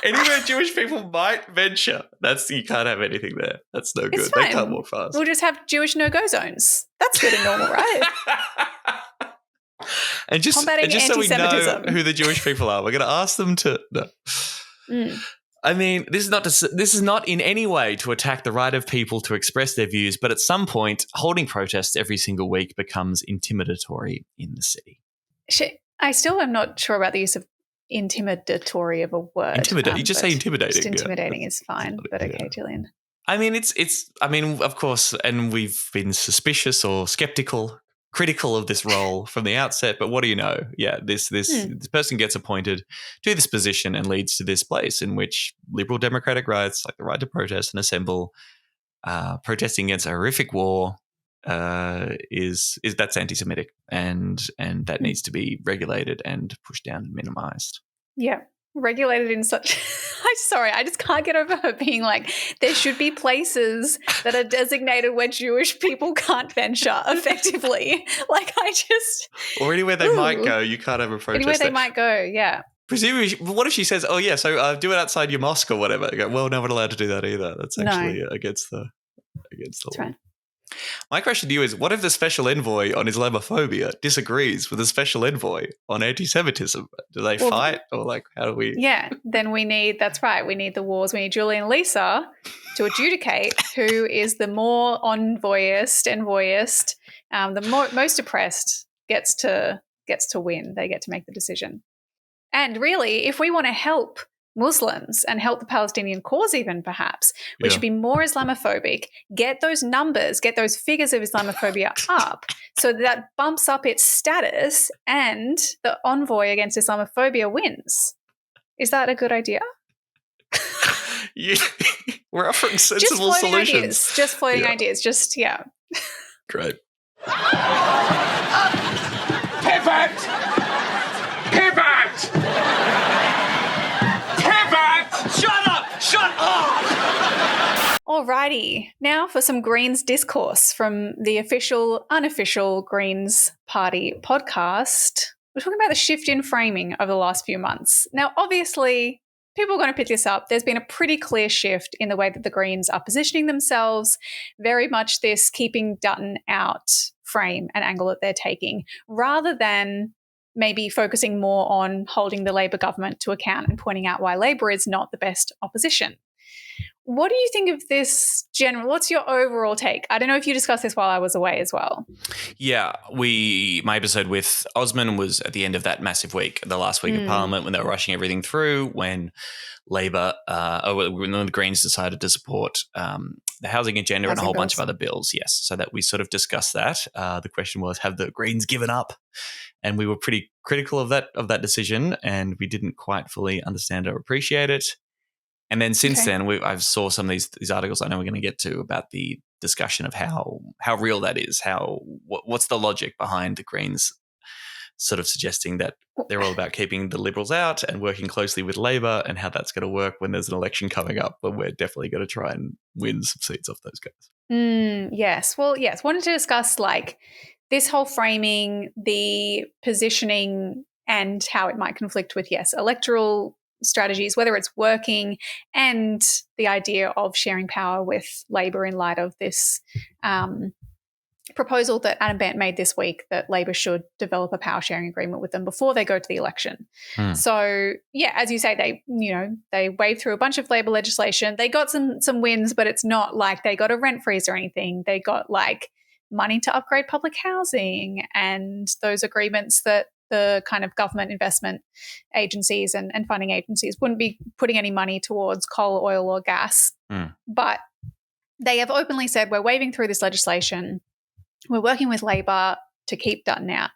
Anywhere Jewish people might venture, you can't have anything there. That's no good. They can't walk fast. We'll just have Jewish no-go zones. That's good and normal, right? and just so we know who the Jewish people are, we're going to ask them to. No. I mean, this is not in any way to attack the right of people to express their views, but at some point, holding protests every single week becomes intimidatory in the city. I still am not sure about the use of intimidatory of a word. You just say intimidating. Just intimidating is fine, but okay, Gillian. I mean, of course, and we've been suspicious or skeptical, critical of this role from the outset, but what do you know? Yeah, this person gets appointed to this position and leads to this place in which liberal democratic rights, like the right to protest and assemble, protesting against a horrific war, is that's anti-Semitic, and that needs to be regulated and pushed down and minimized. Yeah, regulated in such. I'm sorry, I just can't get over her being like, there should be places that are designated where Jewish people can't venture effectively. Like, or anywhere they might go, you can't have a protest. Anywhere they might go, yeah. Presumably, what if she says, "Oh yeah, so do it outside your mosque or whatever"? You go, well, no, we're not allowed to do that either. That's actually against the law. Right. My question to you is, what if the special envoy on Islamophobia disagrees with the special envoy on anti-Semitism? Do they fight, or like, how do we? Yeah, then we need the wars. We need Julie and Lisa to adjudicate who is the more envoyist, The most oppressed gets to win. They get to make the decision. And really, if we want to help Muslims and help the Palestinian cause even perhaps, we should be more Islamophobic, get those numbers, get those figures of Islamophobia up so that bumps up its status and the envoy against Islamophobia wins. Is that a good idea? We're offering sensible solutions. Just floating ideas. Great. Pivot! Shut up! Alrighty, now for some Greens discourse from the official, unofficial Greens Party podcast. We're talking about the shift in framing over the last few months. Now, obviously, people are going to pick this up. There's been a pretty clear shift in the way that the Greens are positioning themselves, very much this keeping Dutton out frame and angle that they're taking, rather than maybe focusing more on holding the Labor government to account and pointing out why Labor is not the best opposition. What do you think of this general? What's your overall take? I don't know if you discussed this while I was away as well. Yeah, my episode with Osman was at the end of that massive week, the last week of Parliament, when they were rushing everything through, when Labor, when the Greens decided to support the housing agenda and a whole bunch of other bills. Yes, so that we sort of discussed that. The question was, have the Greens given up? And we were pretty critical of that decision, and we didn't quite fully understand or appreciate it. And then since then, I've saw some of these articles I know we're going to get to about the discussion of how real that is, what's the logic behind the Greens sort of suggesting that they're all about keeping the Liberals out and working closely with Labor, and how that's going to work when there's an election coming up when we're definitely going to try and win some seats off those guys. Yes. Well, yes. Wanted to discuss this whole framing, the positioning, and how it might conflict with, electoral strategies, whether it's working, and the idea of sharing power with Labor in light of this proposal that Adam Bandt made this week that Labor should develop a power sharing agreement with them before they go to the election. So, as you say, they waved through a bunch of Labor legislation. They got some wins, but it's not like they got a rent freeze or anything. They got money to upgrade public housing and those agreements that the kind of government investment agencies and funding agencies wouldn't be putting any money towards coal, oil, or gas. But they have openly said, we're waving through this legislation. We're working with Labor to keep Dutton out.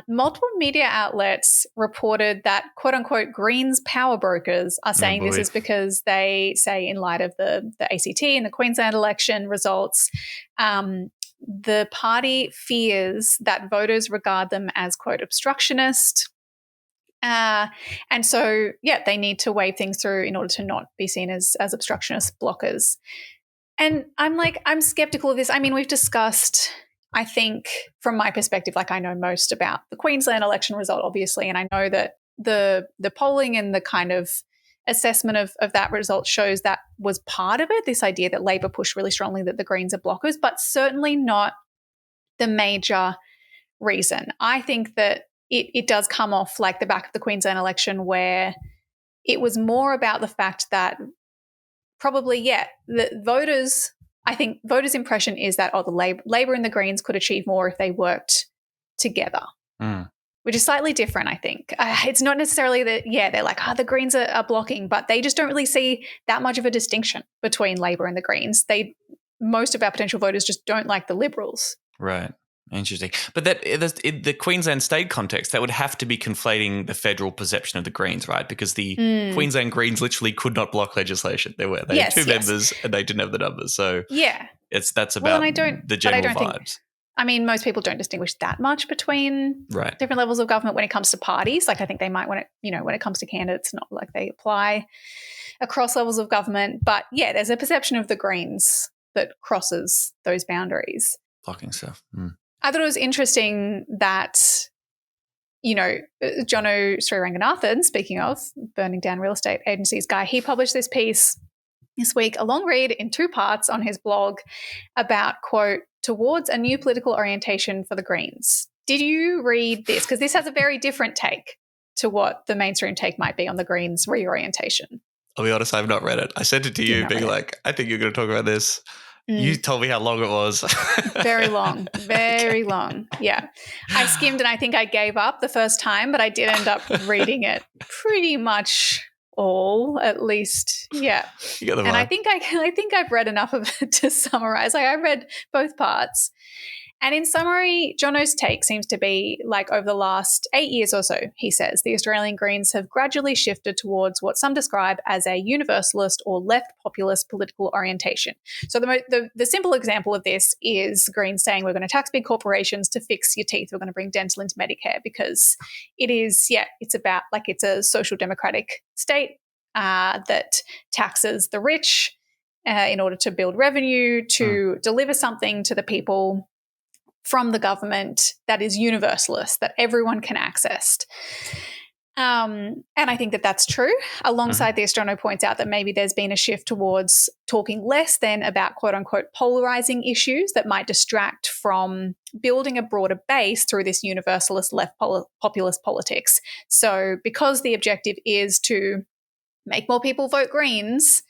Multiple media outlets reported that, quote unquote, Greens power brokers are saying this is because they say, in light of the ACT and the Queensland election results, the party fears that voters regard them as, quote, obstructionist. And so, they need to wave things through in order to not be seen as obstructionist blockers. And I'm skeptical of this. I mean, we've discussed, I think, from my perspective, I know most about the Queensland election result, obviously, and I know that the polling and the kind of assessment of that result shows that was part of it, this idea that Labor pushed really strongly that the Greens are blockers, but certainly not the major reason. I think that it does come off like the back of the Queensland election, where it was more about the fact that probably, the voters' impression is that, the Labor and the Greens could achieve more if they worked together. Which is slightly different, I think. It's not necessarily that, they're like, the Greens are blocking, but they just don't really see that much of a distinction between Labor and the Greens. Most of our potential voters just don't like the Liberals. Right. Interesting. But that in the Queensland state context, that would have to be conflating the federal perception of the Greens, right? Because the Queensland Greens literally could not block legislation. They had two members and they didn't have the numbers. So that's about the general vibes. I mean, most people don't distinguish that much between different levels of government when it comes to parties. I think they might when it comes to candidates, not like they apply across levels of government. But there's a perception of the Greens that crosses those boundaries. Blocking stuff. I thought it was interesting that, Jono Sriranganathan, speaking of burning down real estate agencies guy, he published this piece this week, a long read in 2 parts on his blog about, quote, towards a new political orientation for the Greens. Did you read this? Because this has a very different take to what the mainstream take might be on the Greens' reorientation. I'll be honest, I've not read it. I sent it to you being like, I think you're going to talk about this. You told me how long it was. Very long, very long. Yeah. I skimmed and I think I gave up the first time, but I did end up reading it pretty much all, at least. Yeah. You got the And vibe. I think I've read enough of it to summarize. Like I read both parts. And in summary, Jono's take seems to be like over the last 8 years or so, he says, the Australian Greens have gradually shifted towards what some describe as a universalist or left populist political orientation. So the simple example of this is Greens saying we're going to tax big corporations to fix your teeth. We're going to bring dental into Medicare because it is, it's about like it's a social democratic state that taxes the rich in order to build revenue, to deliver something to the people from the government that is universalist, that everyone can access. And I think that that's true. Alongside this, Jono points out that maybe there's been a shift towards talking less then about quote-unquote polarizing issues that might distract from building a broader base through this universalist left populist politics. So because the objective is to make more people vote Greens,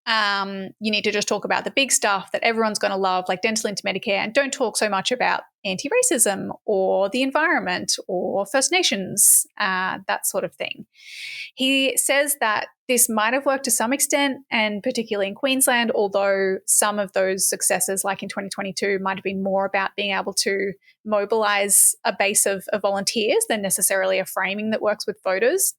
you need to just talk about the big stuff that everyone's going to love, like dental into Medicare, and don't talk so much about anti-racism or the environment or First Nations, that sort of thing. He says that this might have worked to some extent, and particularly in Queensland, although some of those successes, like in 2022, might have been more about being able to mobilise a base of volunteers than necessarily a framing that works with voters.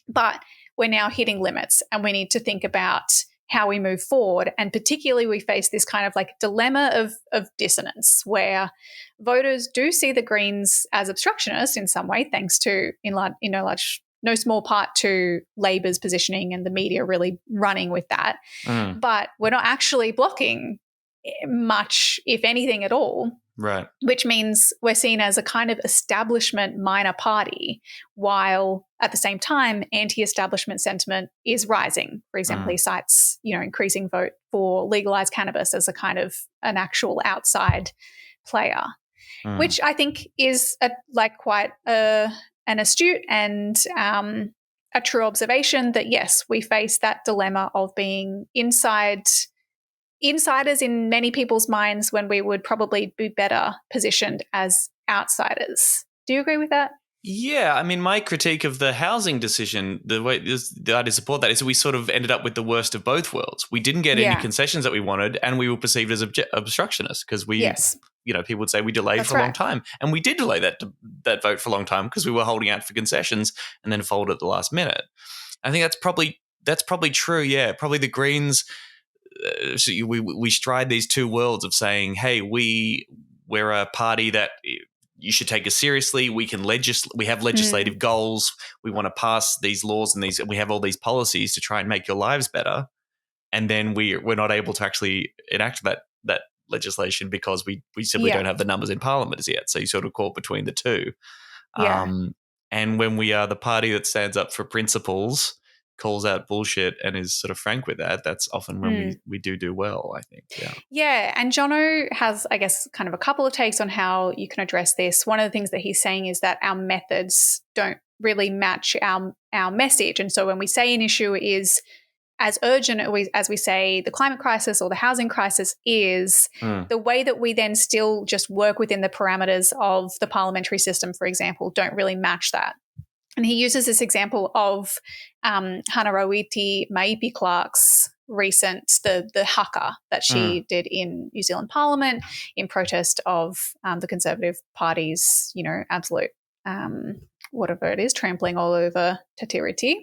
But we're now hitting limits, and we need to think about how we move forward. And particularly we face this kind of like dilemma of dissonance where voters do see the Greens as obstructionist in some way, thanks to, no small part to Labor's positioning and the media really running with that. But we're not actually blocking much, if anything at all. Right. Which means we're seen as a kind of establishment minor party, while at the same time, anti-establishment sentiment is rising. For example, he cites, increasing vote for legalized cannabis as a kind of an actual outside player, which I think is quite an astute and a true observation that, yes, we face that dilemma of being insiders in many people's minds when we would probably be better positioned as outsiders. Do you agree with that? Yeah, I mean, my critique of the housing decision, the way that I support that, is that we sort of ended up with the worst of both worlds. We didn't get any concessions that we wanted, and we were perceived as obstructionists because people would say we delayed for a long time, and we did delay that vote for a long time because we were holding out for concessions and then folded at the last minute. I think that's probably true. Yeah, probably the Greens. So we stride these two worlds of saying, hey, we're a party that you should take us seriously. We can we have legislative goals. We want to pass these laws and we have all these policies to try and make your lives better. And then we're not able to actually enact that legislation because we simply don't have the numbers in Parliament as yet. So you sort of caught between the two. Yeah. And when we are the party that stands up for principles, calls out bullshit and is sort of frank with that, that's often when we do well, I think. Yeah, and Jono has, I guess, kind of a couple of takes on how you can address this. One of the things that he's saying is that our methods don't really match our message. And so when we say an issue is as urgent as we say the climate crisis or the housing crisis is, the way that we then still just work within the parameters of the parliamentary system, for example, don't really match that. And he uses this example of Hanarawiti Maipi Clark's recent, the haka that she did in New Zealand Parliament in protest of the Conservative Party's, absolute, whatever it is, trampling all over Te Tiriti.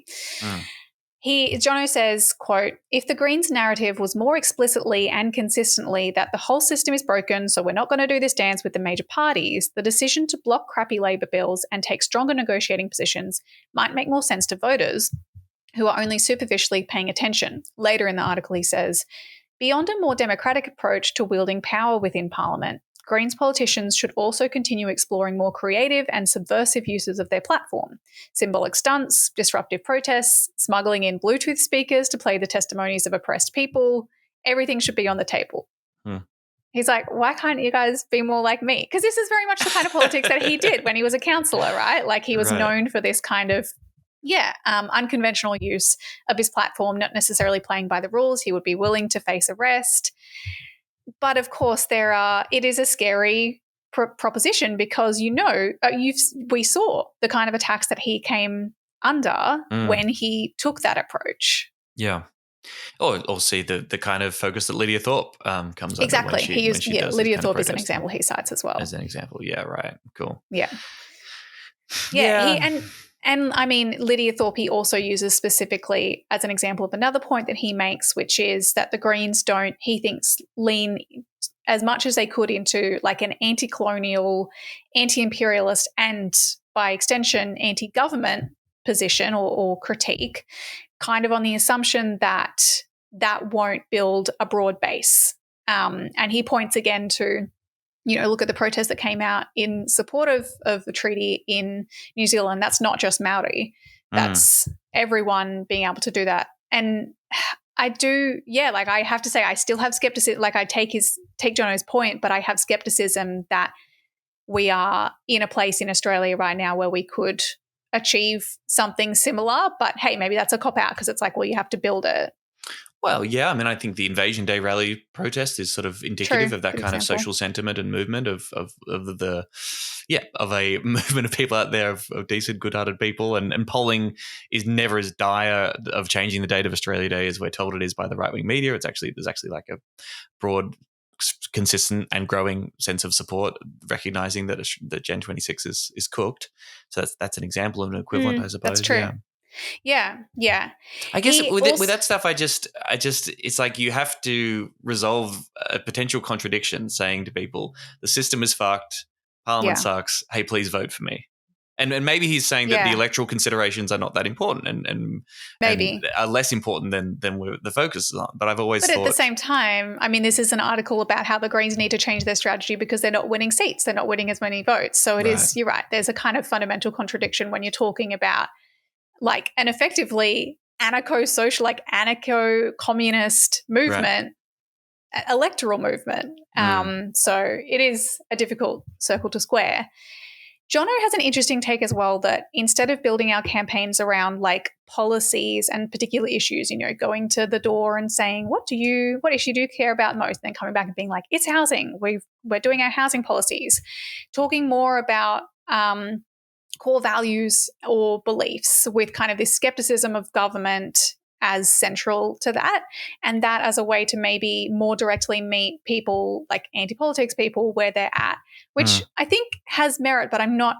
Jono says, quote, if the Greens narrative was more explicitly and consistently that the whole system is broken, so we're not going to do this dance with the major parties, the decision to block crappy Labor bills and take stronger negotiating positions might make more sense to voters who are only superficially paying attention. Later in the article, he says, beyond a more democratic approach to wielding power within Parliament, Greens politicians should also continue exploring more creative and subversive uses of their platform. Symbolic stunts, disruptive protests, smuggling in Bluetooth speakers to play the testimonies of oppressed people. Everything should be on the table. He's like, why can't you guys be more like me? Because this is very much the kind of politics that he did when he was a councillor, right? Like he was known for this kind of unconventional use of his platform, not necessarily playing by the rules. He would be willing to face arrest. But of course, it is a scary proposition because, we saw the kind of attacks that he came under when he took that approach. Yeah. Or see the kind of focus that Lydia Thorpe comes under. Exactly. Lydia Thorpe is an protest. example he cites as well. As an example. Yeah, right. Cool. Yeah. And I mean, Lydia Thorpe he also uses specifically as an example of another point that he makes, which is that the Greens he thinks, lean as much as they could into like an anti-colonial, anti-imperialist, and by extension, anti-government position or critique, kind of on the assumption that won't build a broad base. And he points again to, look at the protests that came out in support of the treaty in New Zealand. That's not just Maori. That's everyone being able to do that. And I have to say I still have skepticism. Like I take Jono's point, but I have skepticism that we are in a place in Australia right now where we could achieve something similar. But hey, maybe that's a cop-out because it's like, well, you have to build it. Well, yeah. I mean, I think the Invasion Day rally protest is sort of indicative of that kind of social sentiment and movement of a movement of people out there of decent, good-hearted people. And polling is never as dire of changing the date of Australia Day as we're told it is by the right-wing media. There's actually like a broad, consistent and growing sense of support, recognizing that Gen 26 is cooked. So that's an example of an equivalent, I suppose. That's true. Yeah. I guess with that stuff, I just it's like you have to resolve a potential contradiction, saying to people, the system is fucked, Parliament sucks, hey, please vote for me. And maybe he's saying that the electoral considerations are not that important and maybe and are less important than the focus is on. But I've always thought at the same time, I mean, this is an article about how the Greens need to change their strategy because they're not winning seats. They're not winning as many votes. So you're right. There's a kind of fundamental contradiction when you're talking about like an effectively anarcho-social, like anarcho-communist movement, electoral movement. So it is a difficult circle to square. Jono has an interesting take as well that instead of building our campaigns around like policies and particular issues, going to the door and saying, what issue do you care about most? And then coming back and being like, it's housing. We're doing our housing policies. Talking more about core values or beliefs with kind of this skepticism of government as central to that, and that as a way to maybe more directly meet people like anti-politics people where they're at, which I think has merit, but I'm not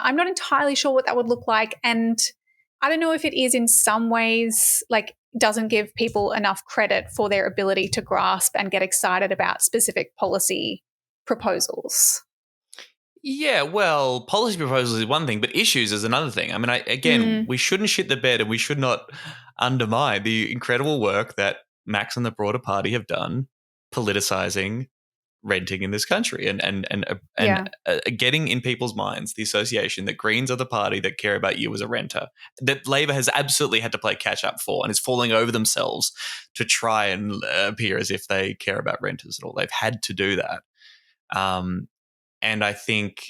entirely sure what that would look like. And I don't know if it is in some ways like doesn't give people enough credit for their ability to grasp and get excited about specific policy proposals. Yeah, well, policy proposals is one thing, but issues is another thing. I mean, we shouldn't shit the bed and we should not undermine the incredible work that Max and the broader party have done politicizing renting in this country and getting in people's minds the association that Greens are the party that care about you as a renter, that Labor has absolutely had to play catch up for and is falling over themselves to try and appear as if they care about renters at all. They've had to do that. And I think,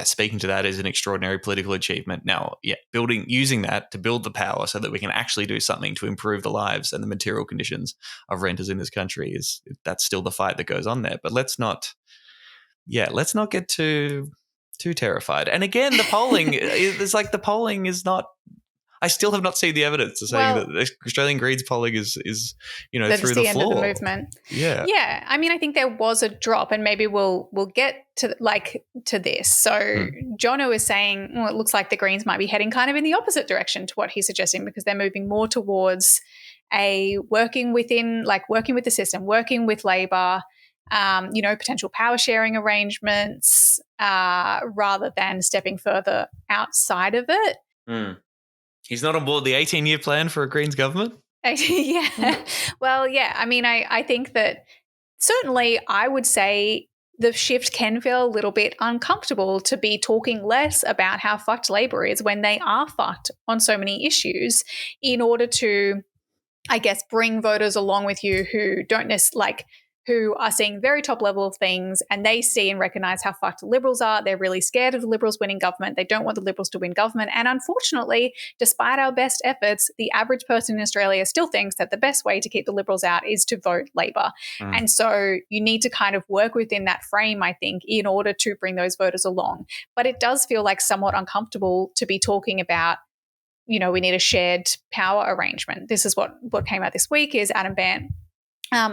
speaking to that is an extraordinary political achievement. Now, using that to build the power so that we can actually do something to improve the lives and the material conditions of renters in this country that's still the fight that goes on there. But let's not get too terrified. And again, the polling the polling is not. I still have not seen the evidence to saying that the Australian Greens polling is through the floor. End of the movement. Yeah. I mean, I think there was a drop, and maybe we'll get to this. So Jono is saying, it looks like the Greens might be heading kind of in the opposite direction to what he's suggesting because they're moving more towards working with the system, working with Labor, potential power sharing arrangements, rather than stepping further outside of it. He's not on board the 18-year plan for a Greens government? Yeah. Well, yeah. I mean, I think that certainly I would say the shift can feel a little bit uncomfortable to be talking less about how fucked Labor is when they are fucked on so many issues in order to, I guess, bring voters along with you who don't who are seeing very top level things, and they see and recognise how fucked the Liberals are. They're really scared of the Liberals winning government. They don't want the Liberals to win government. And unfortunately, despite our best efforts, the average person in Australia still thinks that the best way to keep the Liberals out is to vote Labor. And so you need to kind of work within that frame, I think, in order to bring those voters along. But it does feel like somewhat uncomfortable to be talking about, we need a shared power arrangement. This is what came out this week is Adam Bandt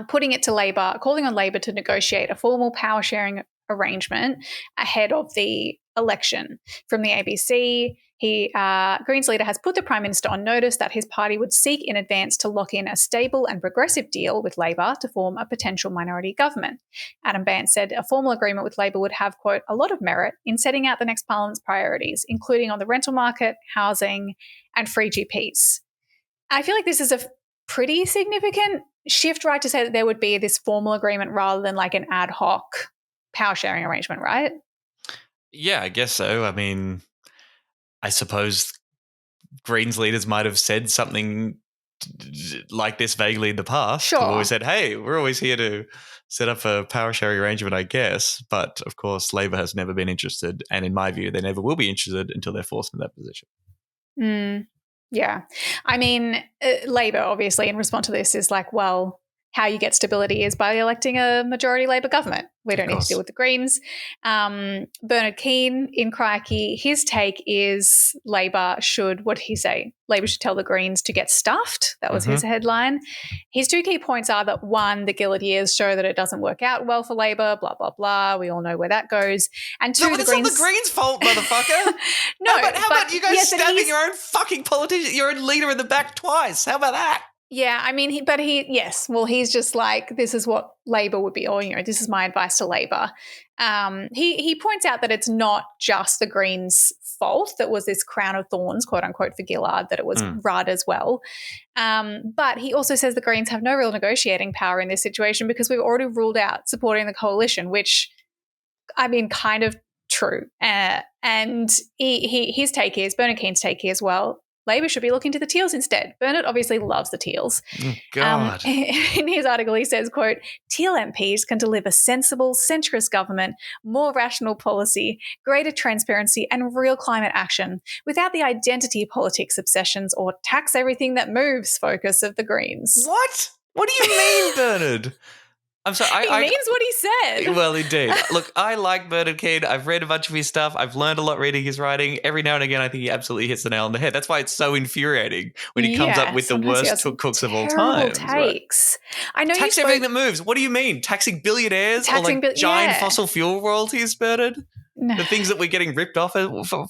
putting it to Labor, calling on Labor to negotiate a formal power sharing arrangement ahead of the election. From the ABC, Greens leader has put the Prime Minister on notice that his party would seek in advance to lock in a stable and progressive deal with Labor to form a potential minority government. Adam Bandt said a formal agreement with Labor would have, quote, a lot of merit in setting out the next Parliament's priorities, including on the rental market, housing, and free GPs. I feel like this is a pretty significant shift, right, to say that there would be this formal agreement rather than like an ad hoc power sharing arrangement, right? Yeah, I guess so. I mean, I suppose Greens leaders might have said something like this vaguely in the past. Sure. They've always said, hey, we're always here to set up a power sharing arrangement, I guess. But of course, Labor has never been interested. And in my view, they never will be interested until they're forced in that position. Yeah. I mean, Labor, obviously, in response to this is like, well, how you get stability is by electing a majority Labor government. We don't need to deal with the Greens. Bernard Keane in Crikey, his take is Labor should, what did he say? Labor should tell the Greens to get stuffed. That was his headline. His two key points are that, one, the Gillard years show that it doesn't work out well for Labor, blah, blah, blah. We all know where that goes. And two, no, but it's not the Greens' fault, motherfucker. No. How about you guys stabbing your own fucking politician, your own leader in the back twice? How about that? Yeah, I mean, he's just like, this is what Labor would be, or, this is my advice to Labor. He points out that it's not just the Greens' fault that was this crown of thorns, quote unquote, for Gillard, that it was Rudd as well. But he also says the Greens have no real negotiating power in this situation because we've already ruled out supporting the coalition, which, I mean, kind of true. And his take is, Bernard Keane's take here as well, Labor should be looking to the Teals instead. Bernard obviously loves the Teals. God. In his article, he says, quote, Teal MPs can deliver sensible, centrist government, more rational policy, greater transparency and real climate action without the identity politics obsessions or tax everything that moves focus of the Greens. What? What do you mean, Bernard? I'm sorry. He means what he said. Well, indeed. Look, I like Bernard Keane. I've read a bunch of his stuff. I've learned a lot reading his writing. Every now and again, I think he absolutely hits the nail on the head. That's why it's so infuriating when he comes up with the worst cooks of all time. Takes. Right? I know tax everything that moves. What do you mean? Taxing billionaires or like giant fossil fuel royalties, Bernard? No. The things that we're getting ripped off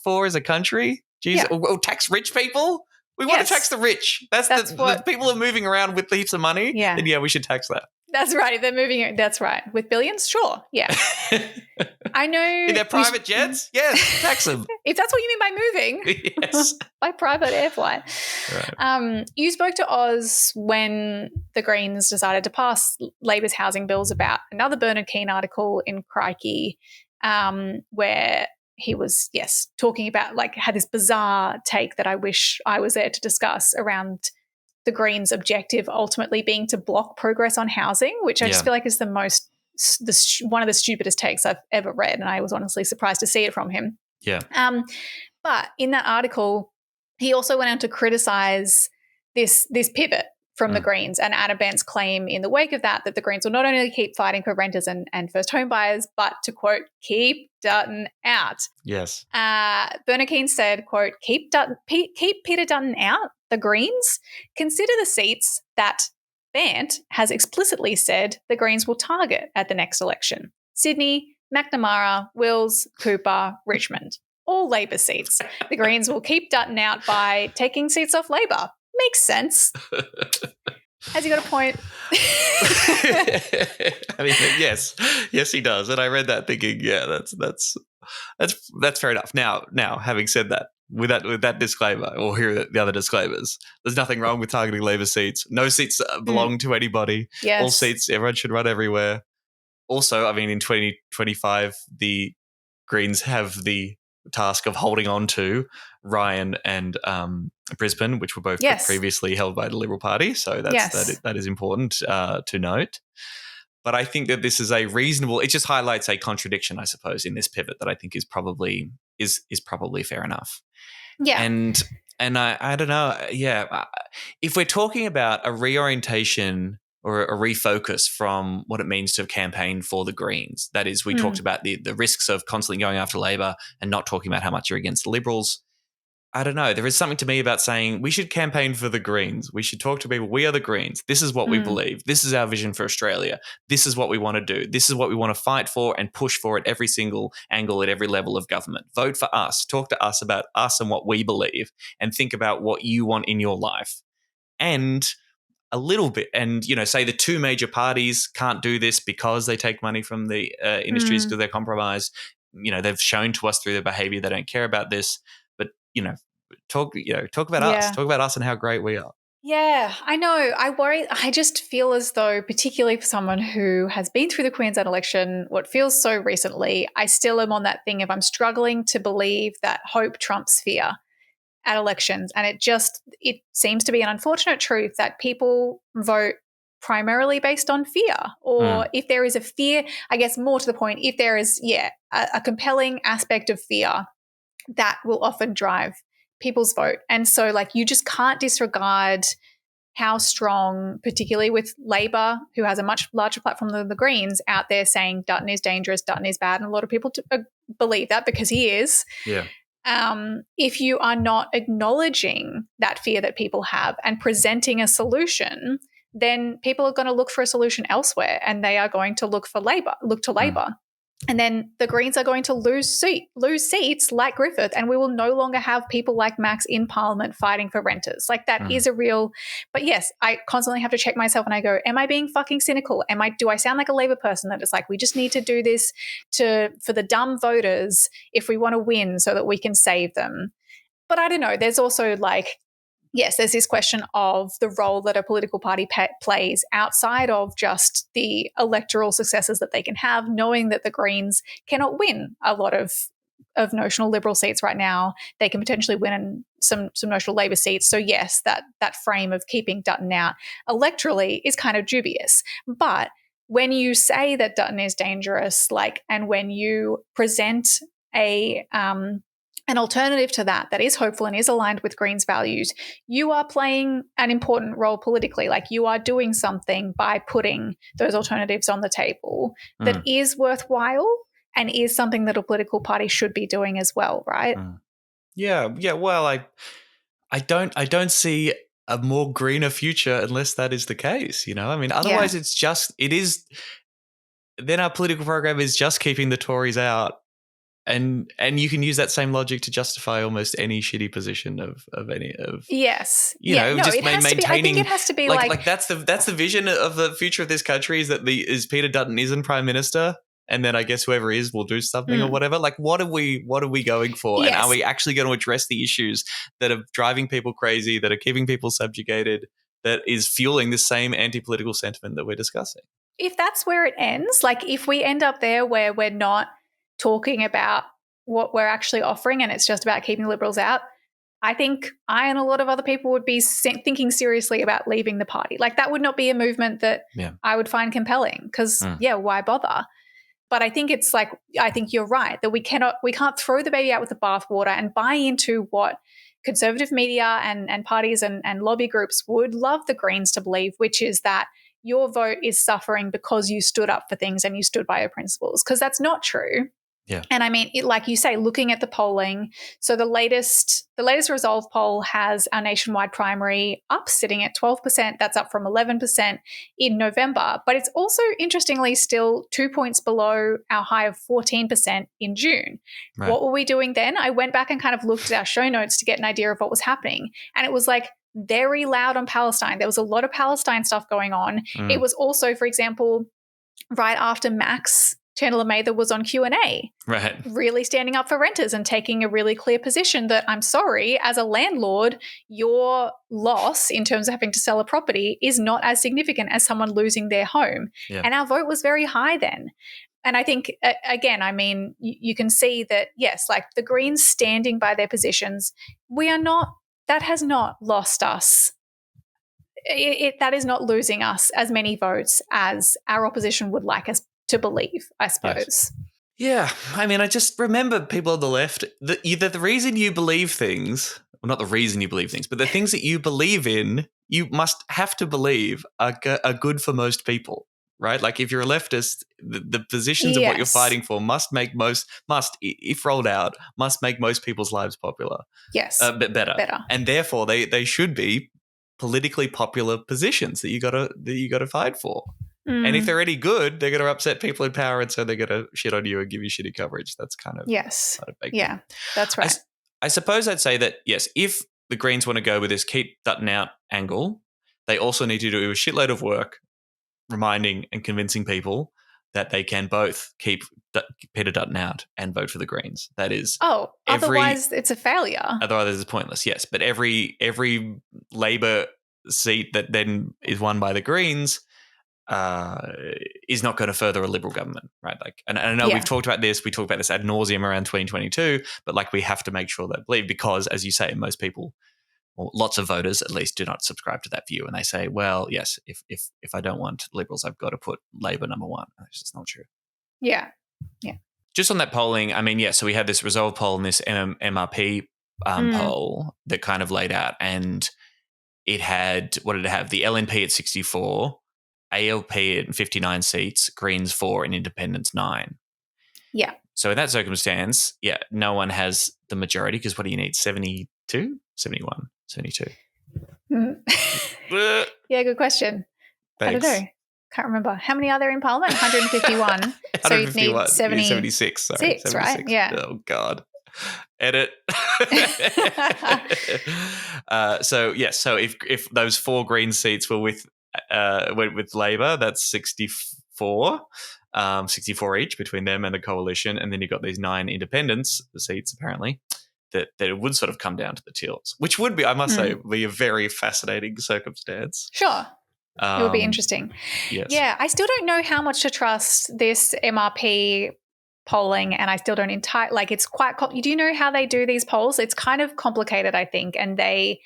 for as a country? Jeez. Yeah. Or tax rich people? We want to tax the rich. That's the people are moving around with heaps of money. Yeah. Then we should tax that. That's right. They're moving. That's right. With billions? Sure. Yeah. I know. In their private jets? Yes. Tax them. If that's what you mean by moving. Yes. By private air flight. Right. You spoke to Oz when the Greens decided to pass Labor's housing bills about another Bernard Keane article in Crikey where he was, talking about, had this bizarre take that I wish I was there to discuss around the Greens' objective ultimately being to block progress on housing, which I just feel like is one of the stupidest takes I've ever read, and I was honestly surprised to see it from him. Yeah. But in that article, he also went on to criticize this pivot from the Greens and Adam Bandt's claim in the wake of that the Greens will not only keep fighting for renters and first home buyers, but to, quote, keep Dutton out. Yes. Bernard Keane said, quote, keep Peter Dutton out, the Greens. Consider the seats that Bandt has explicitly said the Greens will target at the next election. Sydney, McNamara, Wills, Cooper, Richmond. All Labor seats. The Greens will keep Dutton out by taking seats off Labor. Makes sense. Has he got a point? I mean, yes, he does. And I read that thinking, that's fair enough. Now, having said that, with that disclaimer, or here are the other disclaimers, there's nothing wrong with targeting Labor seats. No seats belong to anybody. Yes. All seats, everyone should run everywhere. Also, I mean, in 2025, the Greens have the task of holding on to Ryan and Brisbane, which were both previously held by the Liberal Party. So that is important to note. But I think that this is a reasonable. It just highlights a contradiction, I suppose, in this pivot that I think is probably fair enough. Yeah. And I don't know. Yeah, if we're talking about a reorientation or a refocus from what it means to campaign for the Greens, that is, we talked about the risks of constantly going after Labor and not talking about how much you're against the Liberals. I don't know. There is something to me about saying we should campaign for the Greens. We should talk to people. We are the Greens. This is what we believe. This is our vision for Australia. This is what we want to do. This is what we want to fight for and push for at every single angle, at every level of government. Vote for us. Talk to us about us and what we believe, and think about what you want in your life. And a little bit, and say the two major parties can't do this because they take money from the industries because they're compromised. They've shown to us through their behavior they don't care about this. But talk about us. Talk about us and how great we are. Yeah, I know. I worry. I just feel as though, particularly for someone who has been through the Queensland election, what feels so recently, I still am on that thing of I'm struggling to believe that hope trumps fear at elections. And it seems to be an unfortunate truth that people vote primarily based on fear, or if there is a fear, I guess more to the point, if there is, a compelling aspect of fear, that will often drive people's vote. And so you just can't disregard how strong, particularly with Labor, who has a much larger platform than the Greens, out there saying Dutton is dangerous, Dutton is bad. And a lot of people believe that because he is. Yeah. If you are not acknowledging that fear that people have and presenting a solution, then people are going to look for a solution elsewhere, and they are going to look to Labor. And then the Greens are going to lose seats like Griffith, and we will no longer have people like Max in Parliament fighting for renters. That is a real – but yes, I constantly have to check myself and I go, am I being fucking cynical? Do I sound like a Labor person that is like, we just need to do this for the dumb voters if we want to win so that we can save them? But I don't know. There's also yes, there's this question of the role that a political party plays outside of just the electoral successes that they can have, knowing that the Greens cannot win a lot of notional Liberal seats right now. They can potentially win some notional Labor seats. So yes, that frame of keeping Dutton out electorally is kind of dubious. But when you say that Dutton is dangerous, and when you present an alternative to that is hopeful and is aligned with Greens values, you are playing an important role politically. You are doing something by putting those alternatives on the table that is worthwhile and is something that a political party should be doing as well, right? Yeah. Well, I don't see a more greener future unless that is the case. Otherwise it is. Then our political program is just keeping the Tories out. And you can use that same logic to justify almost any shitty position of yes, just maintaining. I think it has to be that's the vision of the future of this country is that Peter Dutton isn't Prime Minister, and then I guess whoever is will do something or whatever. What are we going for? Yes. And are we actually going to address the issues that are driving people crazy, that are keeping people subjugated, that is fueling the same anti-political sentiment that we're discussing? If that's where it ends, if we end up there where we're not talking about what we're actually offering and it's just about keeping Liberals out, I think I and a lot of other people would be thinking seriously about leaving the party. That would not be a movement that I would find compelling because, why bother? But I think it's I think you're right that we can't throw the baby out with the bathwater and buy into what conservative media and parties and lobby groups would love the Greens to believe, which is that your vote is suffering because you stood up for things and you stood by your principles, because that's not true. Yeah. And I mean, like you say, looking at the polling, so the latest Resolve poll has our nationwide primary up, sitting at 12%. That's up from 11% in November. But it's also, interestingly, still 2 points below our high of 14% in June. Right. What were we doing then? I went back and kind of looked at our show notes to get an idea of what was happening. And it was very loud on Palestine. There was a lot of Palestine stuff going on. It was also, for example, right after Max Chandler Mather was on Q&A, right, really standing up for renters and taking a really clear position that, I'm sorry, as a landlord, your loss in terms of having to sell a property is not as significant as someone losing their home. Yeah. And our vote was very high then. And I think, again, I mean, you can see that, yes, the Greens standing by their positions, that has not lost us that is not losing us as many votes as our opposition would like us to believe, I suppose. Yes. Yeah. I mean, I just remember people on the left, the reason you believe things, well, not the reason you believe things, but the things that you believe in, you have to believe are good for most people, right? Like if you're a leftist, the positions of what you're fighting for if rolled out, must make most people's lives popular. Yes. Better. And therefore they should be politically popular positions that you gotta fight for. And if they're any good, they're going to upset people in power, and so they're going to shit on you and give you shitty coverage. That's kind of yeah, that's right. I suppose I'd say that, yes, if the Greens want to go with this keep Dutton out angle, they also need to do a shitload of work reminding and convincing people that they can both keep Peter Dutton out and vote for the Greens. That is, otherwise it's a failure. Otherwise it's pointless. Yes, but every Labor seat that then is won by the Greens is not going to further a Liberal government, right? Like, and I know we've talked about this. We talked about this ad nauseum around 2022, but like we have to make sure that believe, because as you say, most people, or lots of voters at least, do not subscribe to that view, and they say, well, yes, if I don't want Liberals, I've got to put Labor number one. It's just not true. Yeah. Just on that polling, I mean, so we had this Resolve poll and this MRP poll that kind of laid out, and it had, what did it have? The LNP at 64. ALP at 59 seats, Greens 4 and Independents 9. Yeah. So in that circumstance, no one has the majority, because what do you need? 72? 71? 72? Yeah, good question. Thanks. I don't know. Can't remember. How many are there in Parliament? 151. So you'd need 76. Sorry. 76. Right? Yeah. Oh, God. Edit. So if those 4 Green seats were with Labor, that's 64, 64 each between them and the coalition, and then you've got these 9 independents seats apparently that it would sort of come down to the Teals, which would be, I must say, be a very fascinating circumstance. Sure. It would be interesting. Yes. Yeah, I still don't know how much to trust this MRP polling, and I still don't it's quite do you know how they do these polls? It's kind of complicated, I think, and they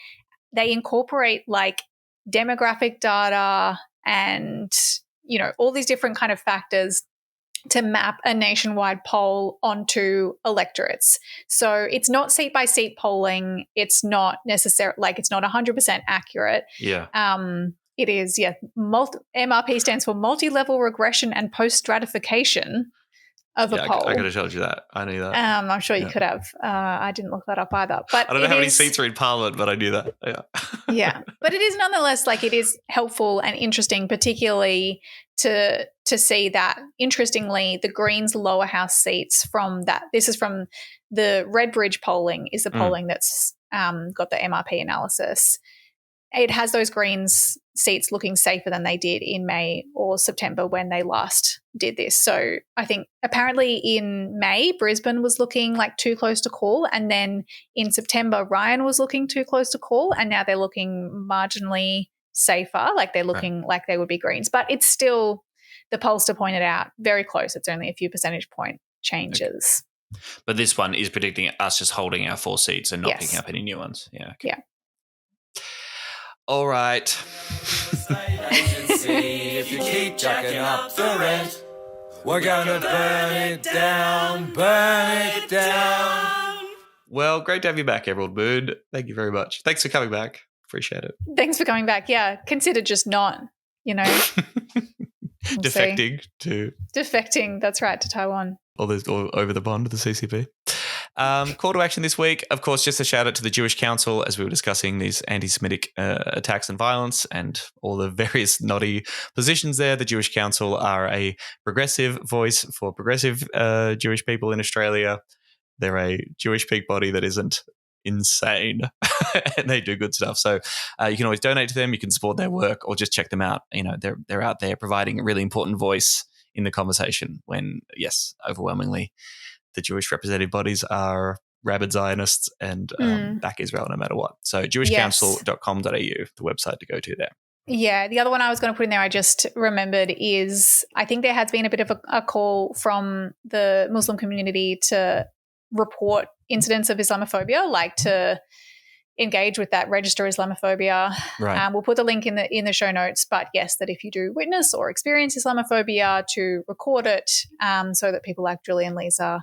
incorporate like demographic data and, all these different kind of factors to map a nationwide poll onto electorates. So it's not seat by seat polling. It's not necessarily it's not 100% accurate. Yeah. It is, MRP stands for multi-level regression and post-stratification of a poll. I could have told you that. I knew that. I'm sure you could have. I didn't look that up either. But I don't know how many seats are in Parliament, but I knew that. Yeah. Yeah. But it is nonetheless, it is helpful and interesting, particularly to see that, interestingly, the Greens' lower house seats from that. This is from the Redbridge polling, is the polling that's got the MRP analysis. It has those Greens seats looking safer than they did in May or September when they last did this. So I think apparently in May, Brisbane was looking too close to call, and then in September, Ryan was looking too close to call, and now they're looking marginally safer, they're looking like they would be Greens. But it's still, the pollster pointed out, very close. It's only a few percentage point changes. Okay. But this one is predicting us just holding our 4 seats and not picking up any new ones. Yeah. Okay. Yeah. All right. If you keep jacking up the rent, we're gonna burn it down, burn it down. Well, great to have you back, Emerald Moon. Thank you very much. Thanks for coming back. Appreciate it. Thanks for coming back. Yeah, consider just not, defecting to. Defecting, that's right, to Taiwan. Or over the bond, the CCP. Call to action this week, of course, just a shout out to the Jewish Council as we were discussing these anti-Semitic attacks and violence and all the various knotty positions there. The Jewish Council are a progressive voice for progressive Jewish people in Australia. They're a Jewish peak body that isn't insane and they do good stuff. So you can always donate to them. You can support their work or just check them out. They're out there providing a really important voice in the conversation when, yes, overwhelmingly the Jewish representative bodies are rabid Zionists and back Israel no matter what. So jewishcouncil.com.au, the website to go to there. Yeah, the other one I was going to put in there, I just remembered, is I think there has been a bit of a call from the Muslim community to report incidents of Islamophobia, engage with that, register Islamophobia. Right. We'll put the link in the show notes. But yes, that if you do witness or experience Islamophobia, to record it so that people like Julie and Lisa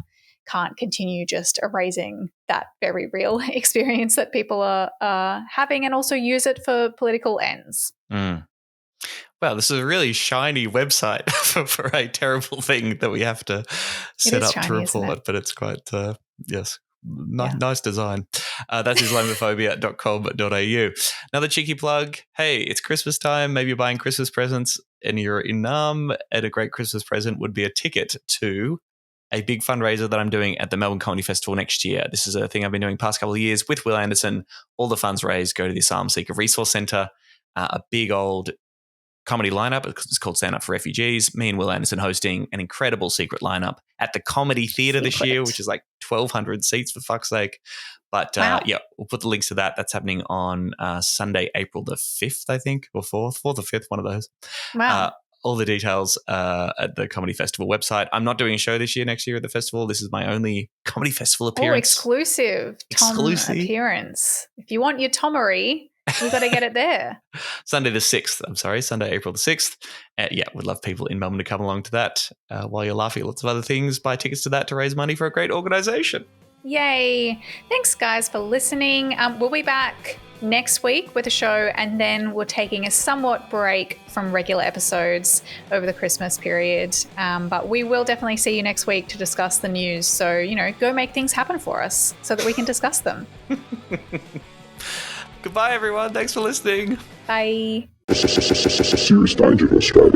can't continue just erasing that very real experience that people are having, and also use it for political ends. Wow, this is a really shiny website for a terrible thing that we have to set up shiny, to report, but it's quite, nice design. That's islamophobia.com.au. Another cheeky plug. Hey, it's Christmas time. Maybe you're buying Christmas presents and you're in Naarm, and a great Christmas present would be a ticket to a big fundraiser that I'm doing at the Melbourne Comedy Festival next year. This is a thing I've been doing past couple of years with Will Anderson. All the funds raised go to the Asylum Seeker Resource Centre, a big old comedy lineup. It's called Stand Up for Refugees. Me and Will Anderson hosting an incredible secret lineup at the Comedy Theatre this year, which is like 1,200 seats for fuck's sake. But we'll put the links to that. That's happening on Sunday, April the 5th, I think, or 4th or 5th, one of those. Wow. All the details at the Comedy Festival website. I'm not doing a show this year, next year at the festival. This is my only Comedy Festival appearance. Exclusive Tom appearance. If you want your Tomery, we've got to get it there. Sunday, April the 6th. We'd love people in Melbourne to come along to that. While you're laughing at lots of other things, buy tickets to that to raise money for a great organisation. Yay. Thanks, guys, for listening. We'll be back next week with a show, and then we're taking a somewhat break from regular episodes over the Christmas period. But we will definitely see you next week to discuss the news. So, go make things happen for us so that we can discuss them. Goodbye, everyone. Thanks for listening. Bye. Serious danger to Australia.